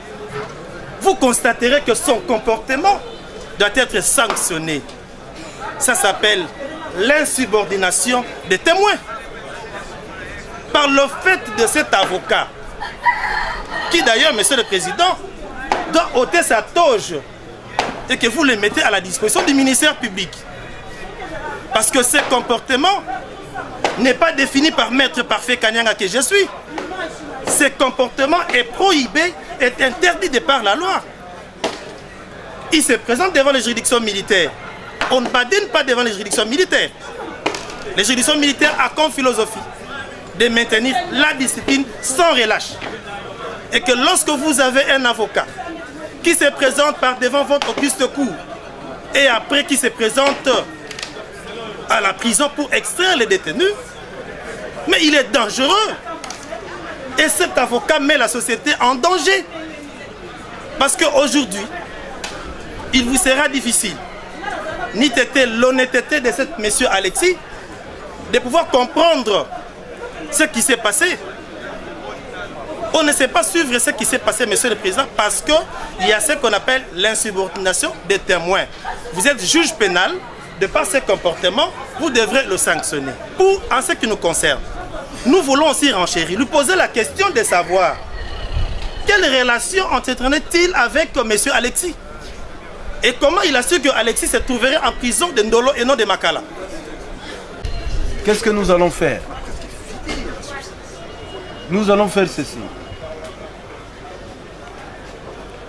vous constaterez que son comportement doit être sanctionné. Ça s'appelle l'insubordination des témoins. Par le fait de cet avocat, qui d'ailleurs, Monsieur le Président, doit ôter sa toge et que vous le mettez à la disposition du ministère public. Parce que ce comportement n'est pas défini par Maître Parfait Kanyanga que je suis. Ce comportement est prohibé, est interdit de par la loi. Il se présente devant les juridictions militaires. On ne badine pas devant les juridictions militaires. Les juridictions militaires ont comme philosophie de maintenir la discipline sans relâche. Et que lorsque vous avez un avocat qui se présente par devant votre auguste cour et après qui se présente à la prison pour extraire les détenus, mais il est dangereux. Et cet avocat met la société en danger. Parce qu'aujourd'hui, il vous sera difficile, ni t'était l'honnêteté de cet monsieur Alexis, de pouvoir comprendre ce qui s'est passé. On ne sait pas suivre ce qui s'est passé, Monsieur le Président, parce qu'il y a ce qu'on appelle l'insubordination des témoins. Vous êtes juge pénal, de par ce comportement, vous devrez le sanctionner. En ce qui nous concerne, nous voulons aussi renchérir, lui poser la question de savoir quelle relation entretenait-il avec M. Alexis et comment il a su que Alexis se trouverait en prison de Ndolo et non de Makala. Qu'est-ce que nous allons faire? Nous allons faire ceci.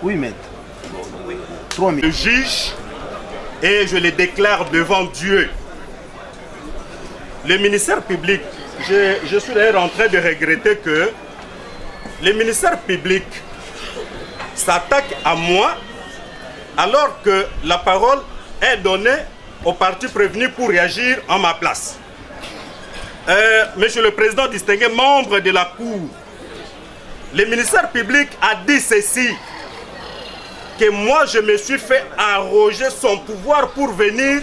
Oui, maître. 3 minutes. Le juge, et je le déclare devant Dieu, le ministère public, je suis d'ailleurs en train de regretter que le ministère public s'attaque à moi alors que la parole est donnée aux parties prévenues pour réagir en ma place. Monsieur le Président distingué, membre de la Cour, le ministère public a dit ceci, que moi je me suis fait arroger son pouvoir pour venir.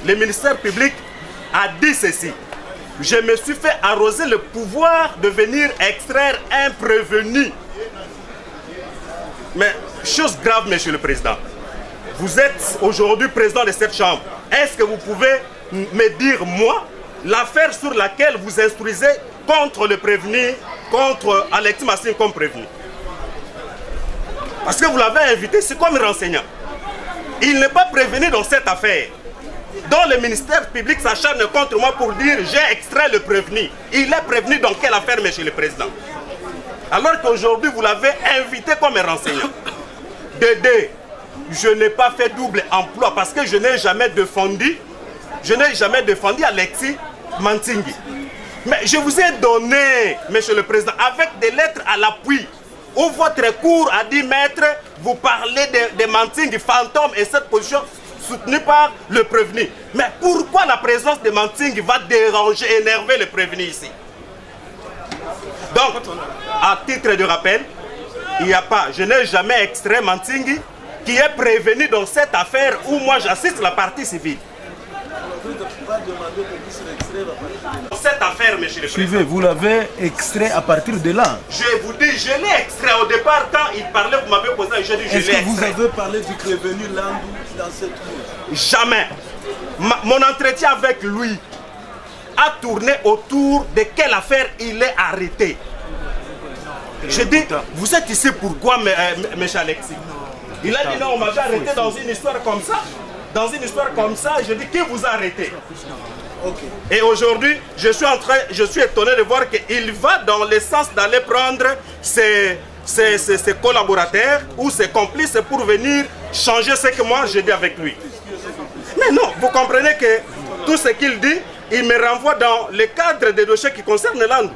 Le ministère public a dit ceci: je me suis fait arroser le pouvoir de venir extraire un prévenu. Mais chose grave, Monsieur le Président, vous êtes aujourd'hui président de cette chambre. Est-ce que vous pouvez me dire, moi, l'affaire sur laquelle vous instruisez contre le prévenu, contre Alexis Massing comme prévenu? Parce que vous l'avez invité, c'est comme renseignant. Il n'est pas prévenu dans cette affaire, dont le ministère public s'acharne contre moi pour dire j'ai extrait le prévenu. Il est prévenu dans quelle affaire, Monsieur le Président? Alors qu'aujourd'hui vous l'avez invité comme renseignant. Dédé, je n'ai pas fait double emploi parce que je n'ai jamais défendu Alexis Mantingui. Mais je vous ai donné, Monsieur le Président, avec des lettres à l'appui, où votre cour a dit, maître, vous parlez de Mantingui fantôme et cette position soutenue par le prévenu. Mais pourquoi la présence de Mantingui va déranger, énerver le prévenu ici? Donc, à titre de rappel, il n'y a pas, je n'ai jamais extrait Mantingui qui est prévenu dans cette affaire où moi j'assiste la partie civile. Cette affaire, Monsieur le Président. Suivez, vous l'avez extrait à partir de là. Je vous dis, je l'ai extrait au départ quand il parlait, vous m'avez posé, je dis, je l'ai extrait. Est-ce que vous avez parlé du prévenu Landou dans cette cour? Jamais. Mon entretien avec lui a tourné autour de quelle affaire il est arrêté. Je dis, vous êtes ici pourquoi, M. Alexis? Il a dit non, on m'avait arrêté dans une histoire comme ça. Dans une histoire comme ça, je dis, qui vous a arrêté? Et aujourd'hui, je suis étonné de voir qu'il va dans le sens d'aller prendre ses collaborateurs ou ses complices pour venir changer ce que moi je dis avec lui. Mais non, vous comprenez que tout ce qu'il dit, il me renvoie dans le cadre des dossiers qui concernent Landou.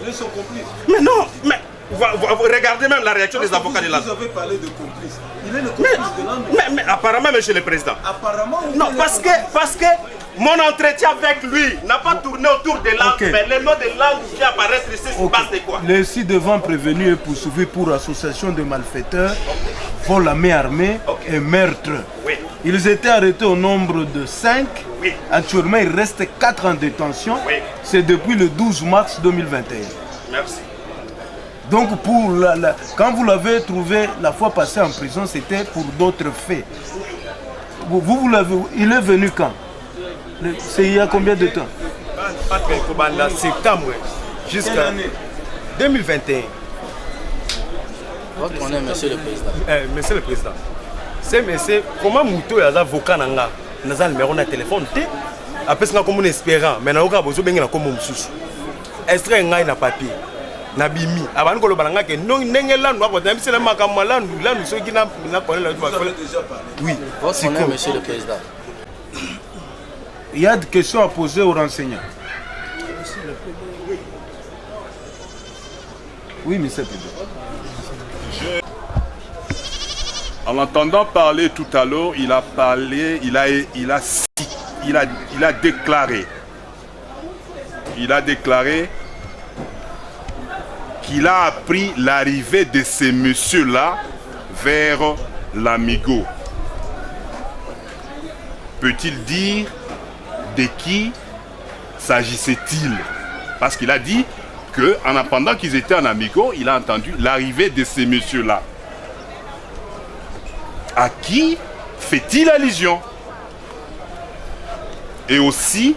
Ils sont complices. Mais non, mais vous regardez même la réaction des avocats de Landou. Vous avez parlé de complices. Il est le complice de Landou. Mais apparemment, Monsieur le Président. Apparemment. Non, parce que mon entretien avec lui n'a pas tourné autour de Landou, mais le nom de Landou qui apparaît ici se passe de quoi? Les ci-devant prévenus et poursuivis pour association de malfaiteurs, vol à main armée et meurtre. Oui. Ils étaient arrêtés au nombre de 5. Oui. Actuellement, il reste 4 en détention. Oui. C'est depuis le 12 mars 2021. Merci. Donc, quand vous l'avez trouvé la fois passée en prison, c'était pour d'autres faits. Vous l'avez, il est venu quand? C'est il y a combien de temps? Septembre jusqu'à 2021. Votre honneur, Monsieur le Président. Monsieur le Président, c'est monsieur, comment Mouto est avocat nanga, nous avons le numéro de téléphone, après c'est comme un espérant, mais nous avons besoin de comme un sous. Extrait un papier. Nabimi avant que le balanga que non n'engela nous avons même c'est le makamala nous là nous ceux qui n'a pas la oui votre honneur, Monsieur le Président. Il y a des questions à poser aux renseignants. Oui, Monsieur le Président. En entendant parler tout à l'heure, il a parlé, il a déclaré qu'il a appris l'arrivée de ces messieurs-là vers l'Amigo. Peut-il dire de qui s'agissait-il? Parce qu'il a dit qu'en attendant qu'ils étaient en Amigo, il a entendu l'arrivée de ces messieurs-là. À qui fait-il allusion? Et aussi,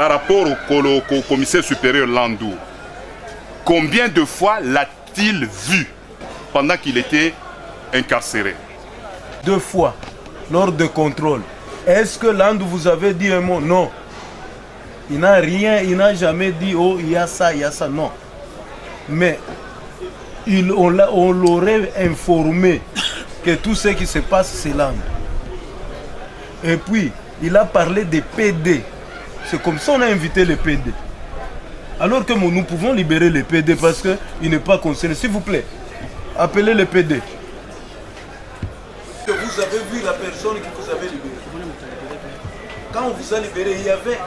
par rapport au commissaire supérieur Landou, combien de fois l'a-t-il vu pendant qu'il était incarcéré? 2 fois, lors de contrôle. Est-ce que Landou vous avait dit un mot? Non. Il n'a rien, il n'a jamais dit, oh, il y a ça, non. Mais on l'aurait informé que tout ce qui se passe, c'est Landou. Et puis, il a parlé des PD. C'est comme ça qu'on a invité les PD. Alors que nous pouvons libérer les PD parce qu'il n'est pas concerné. S'il vous plaît, appelez les PD. Que vous avez vu la personne qui vous avait libéré. Quand on vous a libéré, il y avait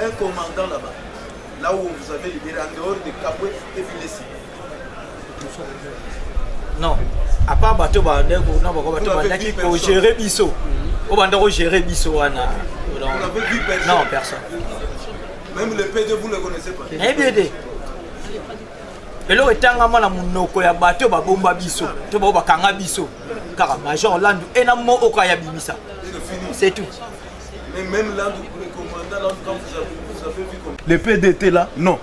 un commandant là-bas. Là où on vous avait libéré, en dehors de Kabwe et Vilesi. Non. À part bateau qui pour gérer Bisso. Au bandero gérer Bisso. Vous n'avez vu personne? Non, personne. Même le PD, vous ne le connaissez pas? Eh bien, et là, il y a un bateau qui bomba Bisso. Tu vas bakanga Bisso. Car Major Landou est un mot au Kaya Bimisa. C'est tout. Mais même Landou, le commandant Landou, quand vous avez vu comment? Les PD étaient là? Non.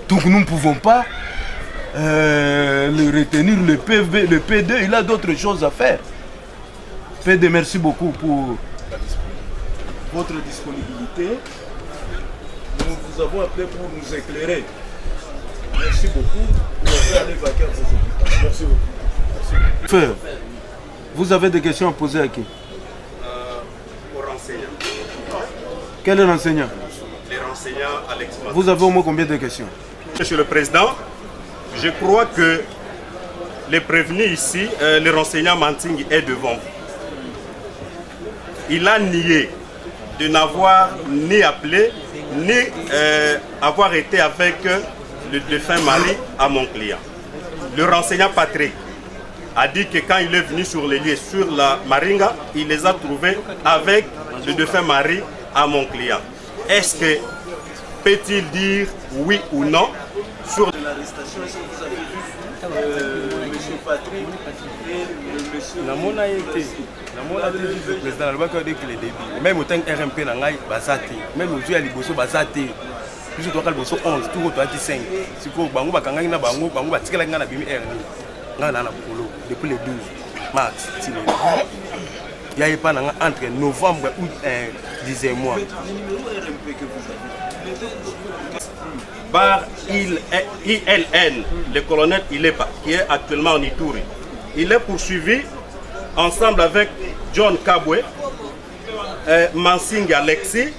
Donc nous ne pouvons pas le retenir. Le PD, il a d'autres choses à faire. PD, merci beaucoup pour votre disponibilité. Nous vous avons appelé pour nous éclairer. Merci beaucoup. Vous allez vaquer à vos occupations. Merci beaucoup. Frère, vous avez des questions à poser à qui? Aux renseignants. Quel est l'enseignant? Les renseignants Alex Matin. Vous avez au moins combien de questions? Monsieur le Président, je crois que les prévenus ici, le renseignant Manting est devant vous. Il a nié de n'avoir ni appelé, ni avoir été avec le défunt mari à mon client. Le renseignant Patrick a dit que quand il est venu sur les lieux, sur la Maringa, il les a trouvés avec le défunt mari à mon client. Est-ce que peut-il dire oui ou non sur l'arrestation? Est-ce que vous avez vu M. Patrick et M. Le président a dit que les débuts, même au temps RMP, même au Dieu à Liboso, Bazate, plus de 11, tout le temps 5. Si vous avez depuis le 12 mars, il n'y a pas entre novembre et août, 10 mois. Bar ILN, le colonel Ilepa, qui est actuellement en Ituri. Il est poursuivi ensemble avec John Kabwe, Mansing Alexis,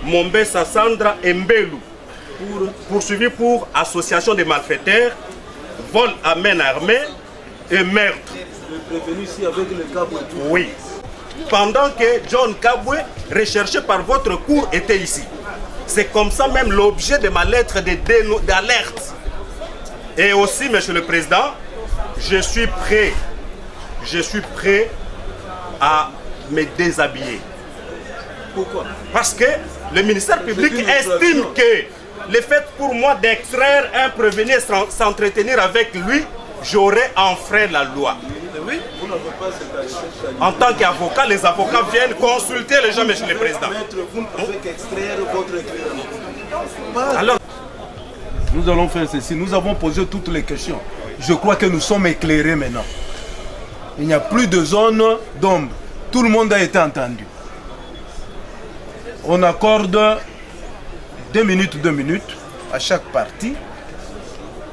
Mombe Sassandra et Mbelu, poursuivi pour association de malfaiteurs, vol à main armée et meurtre. Prévenu ici avec le Kabwe. Oui. Pendant que John Kabwe, recherché par votre cour, était ici. C'est comme ça même l'objet de ma lettre d'alerte. Et aussi, Monsieur le Président, je suis prêt à me déshabiller. Pourquoi? Parce que le ministère public estime que le fait pour moi d'extraire un prévenu et s'entretenir avec lui, j'aurais enfreint la loi. Oui, vous n'avez pas cette en tant qu'avocat, les avocats viennent consulter les gens, Monsieur le Président. Vous ne pouvez qu'extraire votre éclairage. Alors, nous allons faire ceci. Nous avons posé toutes les questions. Je crois que nous sommes éclairés maintenant. Il n'y a plus de zone d'ombre. Tout le monde a été entendu. On accorde 2 minutes à chaque partie.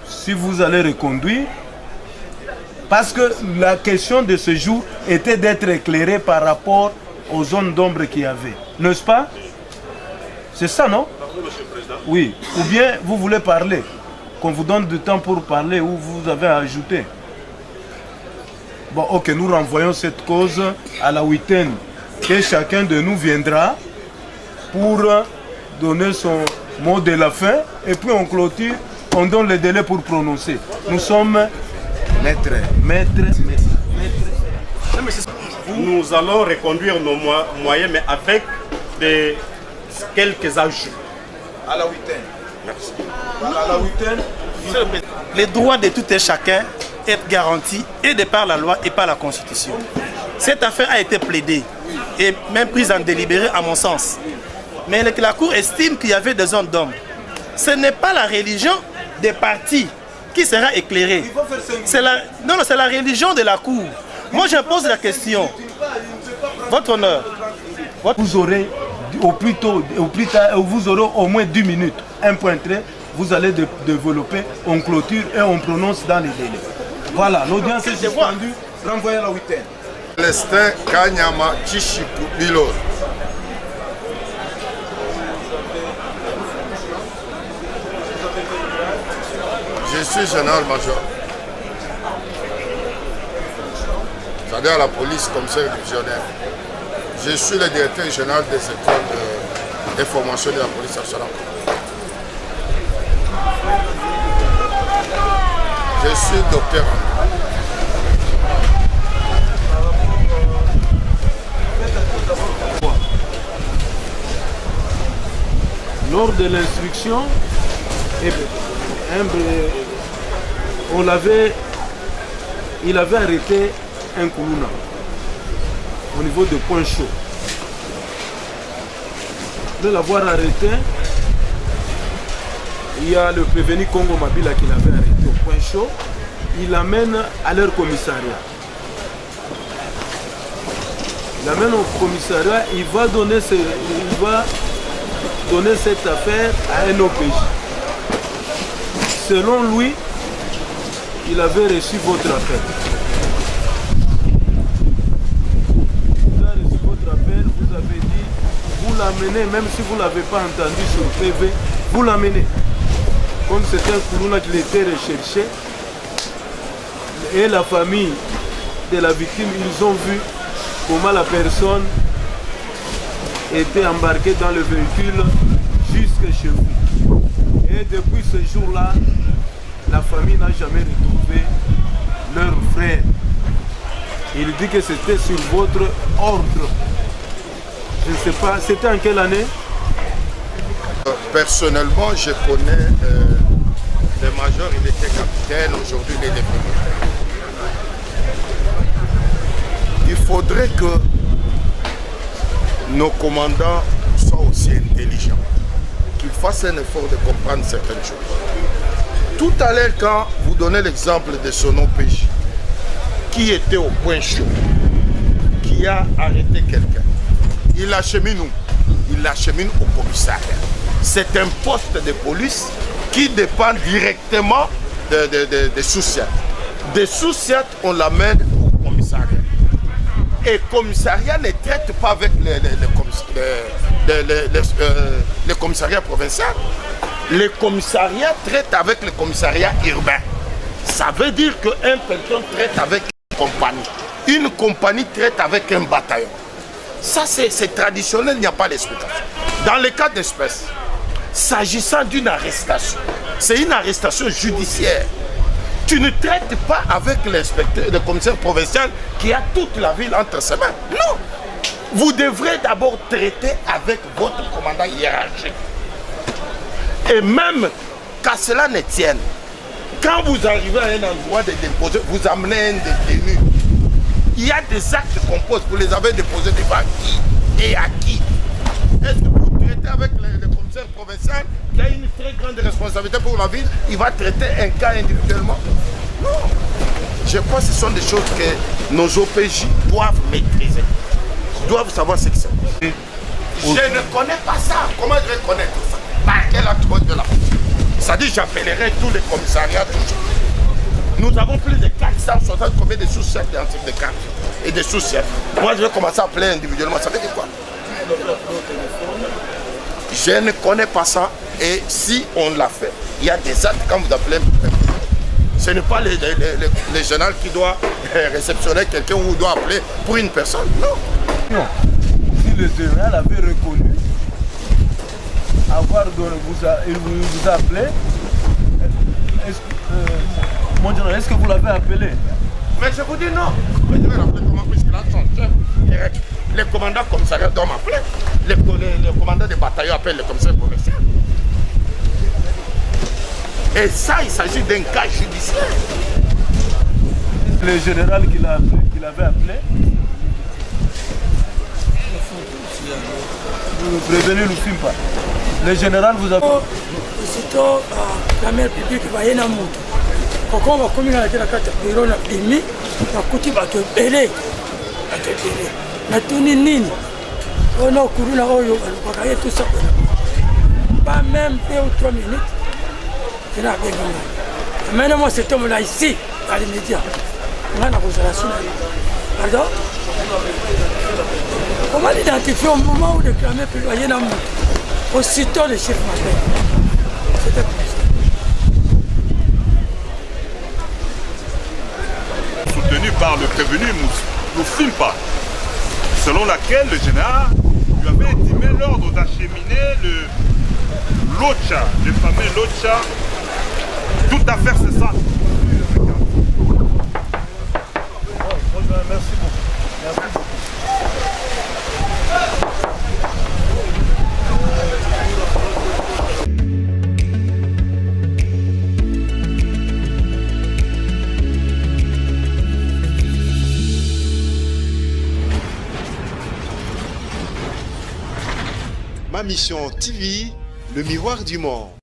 Si vous allez reconduire, parce que la question de ce jour était d'être éclairé par rapport aux zones d'ombre qu'il y avait. N'est-ce pas? C'est ça, non? Oui. Ou bien vous voulez parler, qu'on vous donne du temps pour parler, ou vous avez ajouté. Bon, ok, nous renvoyons cette cause à la huitaine, que chacun de nous viendra pour donner son mot de la fin, et puis on clôture, on donne le délai pour prononcer. Nous sommes maîtres. Nous allons reconduire nos moyens, mais avec quelques ajouts. À la huitaine. Merci. À la huitaine. Les droits de tout et chacun est garantis et de par la loi et par la Constitution. Cette affaire a été plaidée et même prise en délibéré à mon sens. mais la Cour estime qu'il y avait des zones d'ombre. Ce n'est pas la religion des partis qui sera éclairée. C'est la religion de la Cour. Moi, je pose la question. Votre honneur. Vous aurez au plus tard, vous aurez au moins 10 minutes. Un point trait, vous allez développer, on clôture et on prononce dans les délais. Voilà, l'audience est suspendue. Renvoyez à la 8e. Lestin Kanyama Chishiku Bilo. Je suis général-major. C'est-à-dire la police commissaire divisionnaire. Je suis le directeur général des écoles de formation de la police nationale. Je suis docteur. Lors de l'instruction, il avait arrêté un Koulouna au niveau de Point Chaud. De l'avoir arrêté, il y a le prévenu Congo Mabila qui l'avait arrêté au Point Chaud. Il l'amène à leur commissariat. Il l'amène au commissariat, il va donner cette affaire à un OPJ. Selon lui, il avait reçu votre appel. Il a reçu votre appel, vous avez dit, vous l'amenez, même si vous ne l'avez pas entendu sur TV, vous l'amenez. Comme c'était un Koulouna qui était recherché, et la famille de la victime, ils ont vu comment la personne était embarquée dans le véhicule jusque chez vous. Et depuis ce jour-là, la famille n'a jamais retrouvé leur frère. Il dit que c'était sur votre ordre. Je ne sais pas, c'était en quelle année? Personnellement, je connais le major, il était capitaine, aujourd'hui il est député. Il faudrait que nos commandants soient aussi intelligents, qu'ils fassent un effort de comprendre certaines choses. Tout à l'heure, quand vous donnez l'exemple de son OPJ, qui était au Point Chaud, qui a arrêté quelqu'un, il l'achemine où? Il l'achemine au commissariat. C'est un poste de police qui dépend directement des sous-siats. Des sous-siats, on l'amène au commissariat. Et le commissariat ne traite pas avec le commissariat provincial. Le commissariat traite avec le commissariat urbain. Ça veut dire qu'un pelleton traite avec une compagnie. Une compagnie traite avec un bataillon. Ça, c'est traditionnel, il n'y a pas d'explication. Dans le cas d'espèce, s'agissant d'une arrestation, c'est une arrestation judiciaire. Tu ne traites pas avec l'inspecteur, le commissaire provincial qui a toute la ville entre ses mains. Non. Vous devrez d'abord traiter avec votre commandant hiérarchique. Et même qu'à cela ne tienne, quand vous arrivez à un endroit de déposer, vous amenez un détenu. Il y a des actes qu'on pose, vous les avez déposés devant qui et à qui? Est-ce que vous traitez avec le commissaire provincial qui a une très grande responsabilité pour la ville, il va traiter un cas individuellement? Non. Je crois que ce sont des choses que nos OPJ doivent maîtriser, doivent savoir ce que c'est. Je ne connais pas ça. Comment je vais connaître ça? Par quel acte de la police? Ça dit j'appellerai tous les commissariats. Nous avons plus de 460 combien de sous-chefs de cartes et de sous-chefs. Moi je vais commencer à appeler individuellement. Ça veut dire quoi? Je ne connais pas ça. Et si on l'a fait, il y a des actes quand vous appelez. Ce n'est pas le général qui doit réceptionner quelqu'un ou doit appeler pour une personne. Non. Non. Si le général avait reconnu avoir donné, il vous a appelé, mon général, est-ce que vous l'avez appelé? Mais je vous dis non. Mais je vais l'appeler comment, puisqu'il a son chef direct. Les commandants commissariats doivent m'appeler. Les commandants des bataillons appellent le commissaire provincial. Et ça, il s'agit d'un cas judiciaire. Le général qui l'avait appelé, prévenir le film pas. Le général vous a... Aussitôt, la mère publique va y aller à Moutou. Quand on va communiquer avec la carte de bureau, on a mis, on a coupé à te béler. On a tourné nini. On a couru là, on a tout ça. Pas même 2 ou 3 minutes. Je n'ai pas gagné. Maintenant, moi, cet homme-là ici, dans les médias, on a la consolation. Pardon? Comment l'identifier au moment où le clamé peut loyer dans le monde? Aussitôt, le chef m'appelle. C'était comme ça. Soutenu par le prévenu Moufimpa, selon laquelle le général lui avait intimé l'ordre d'acheminer le Locha, le fameux Locha, toute affaire c'est ça. Merci beaucoup. Merci beaucoup. Ma mission TV, le miroir du monde.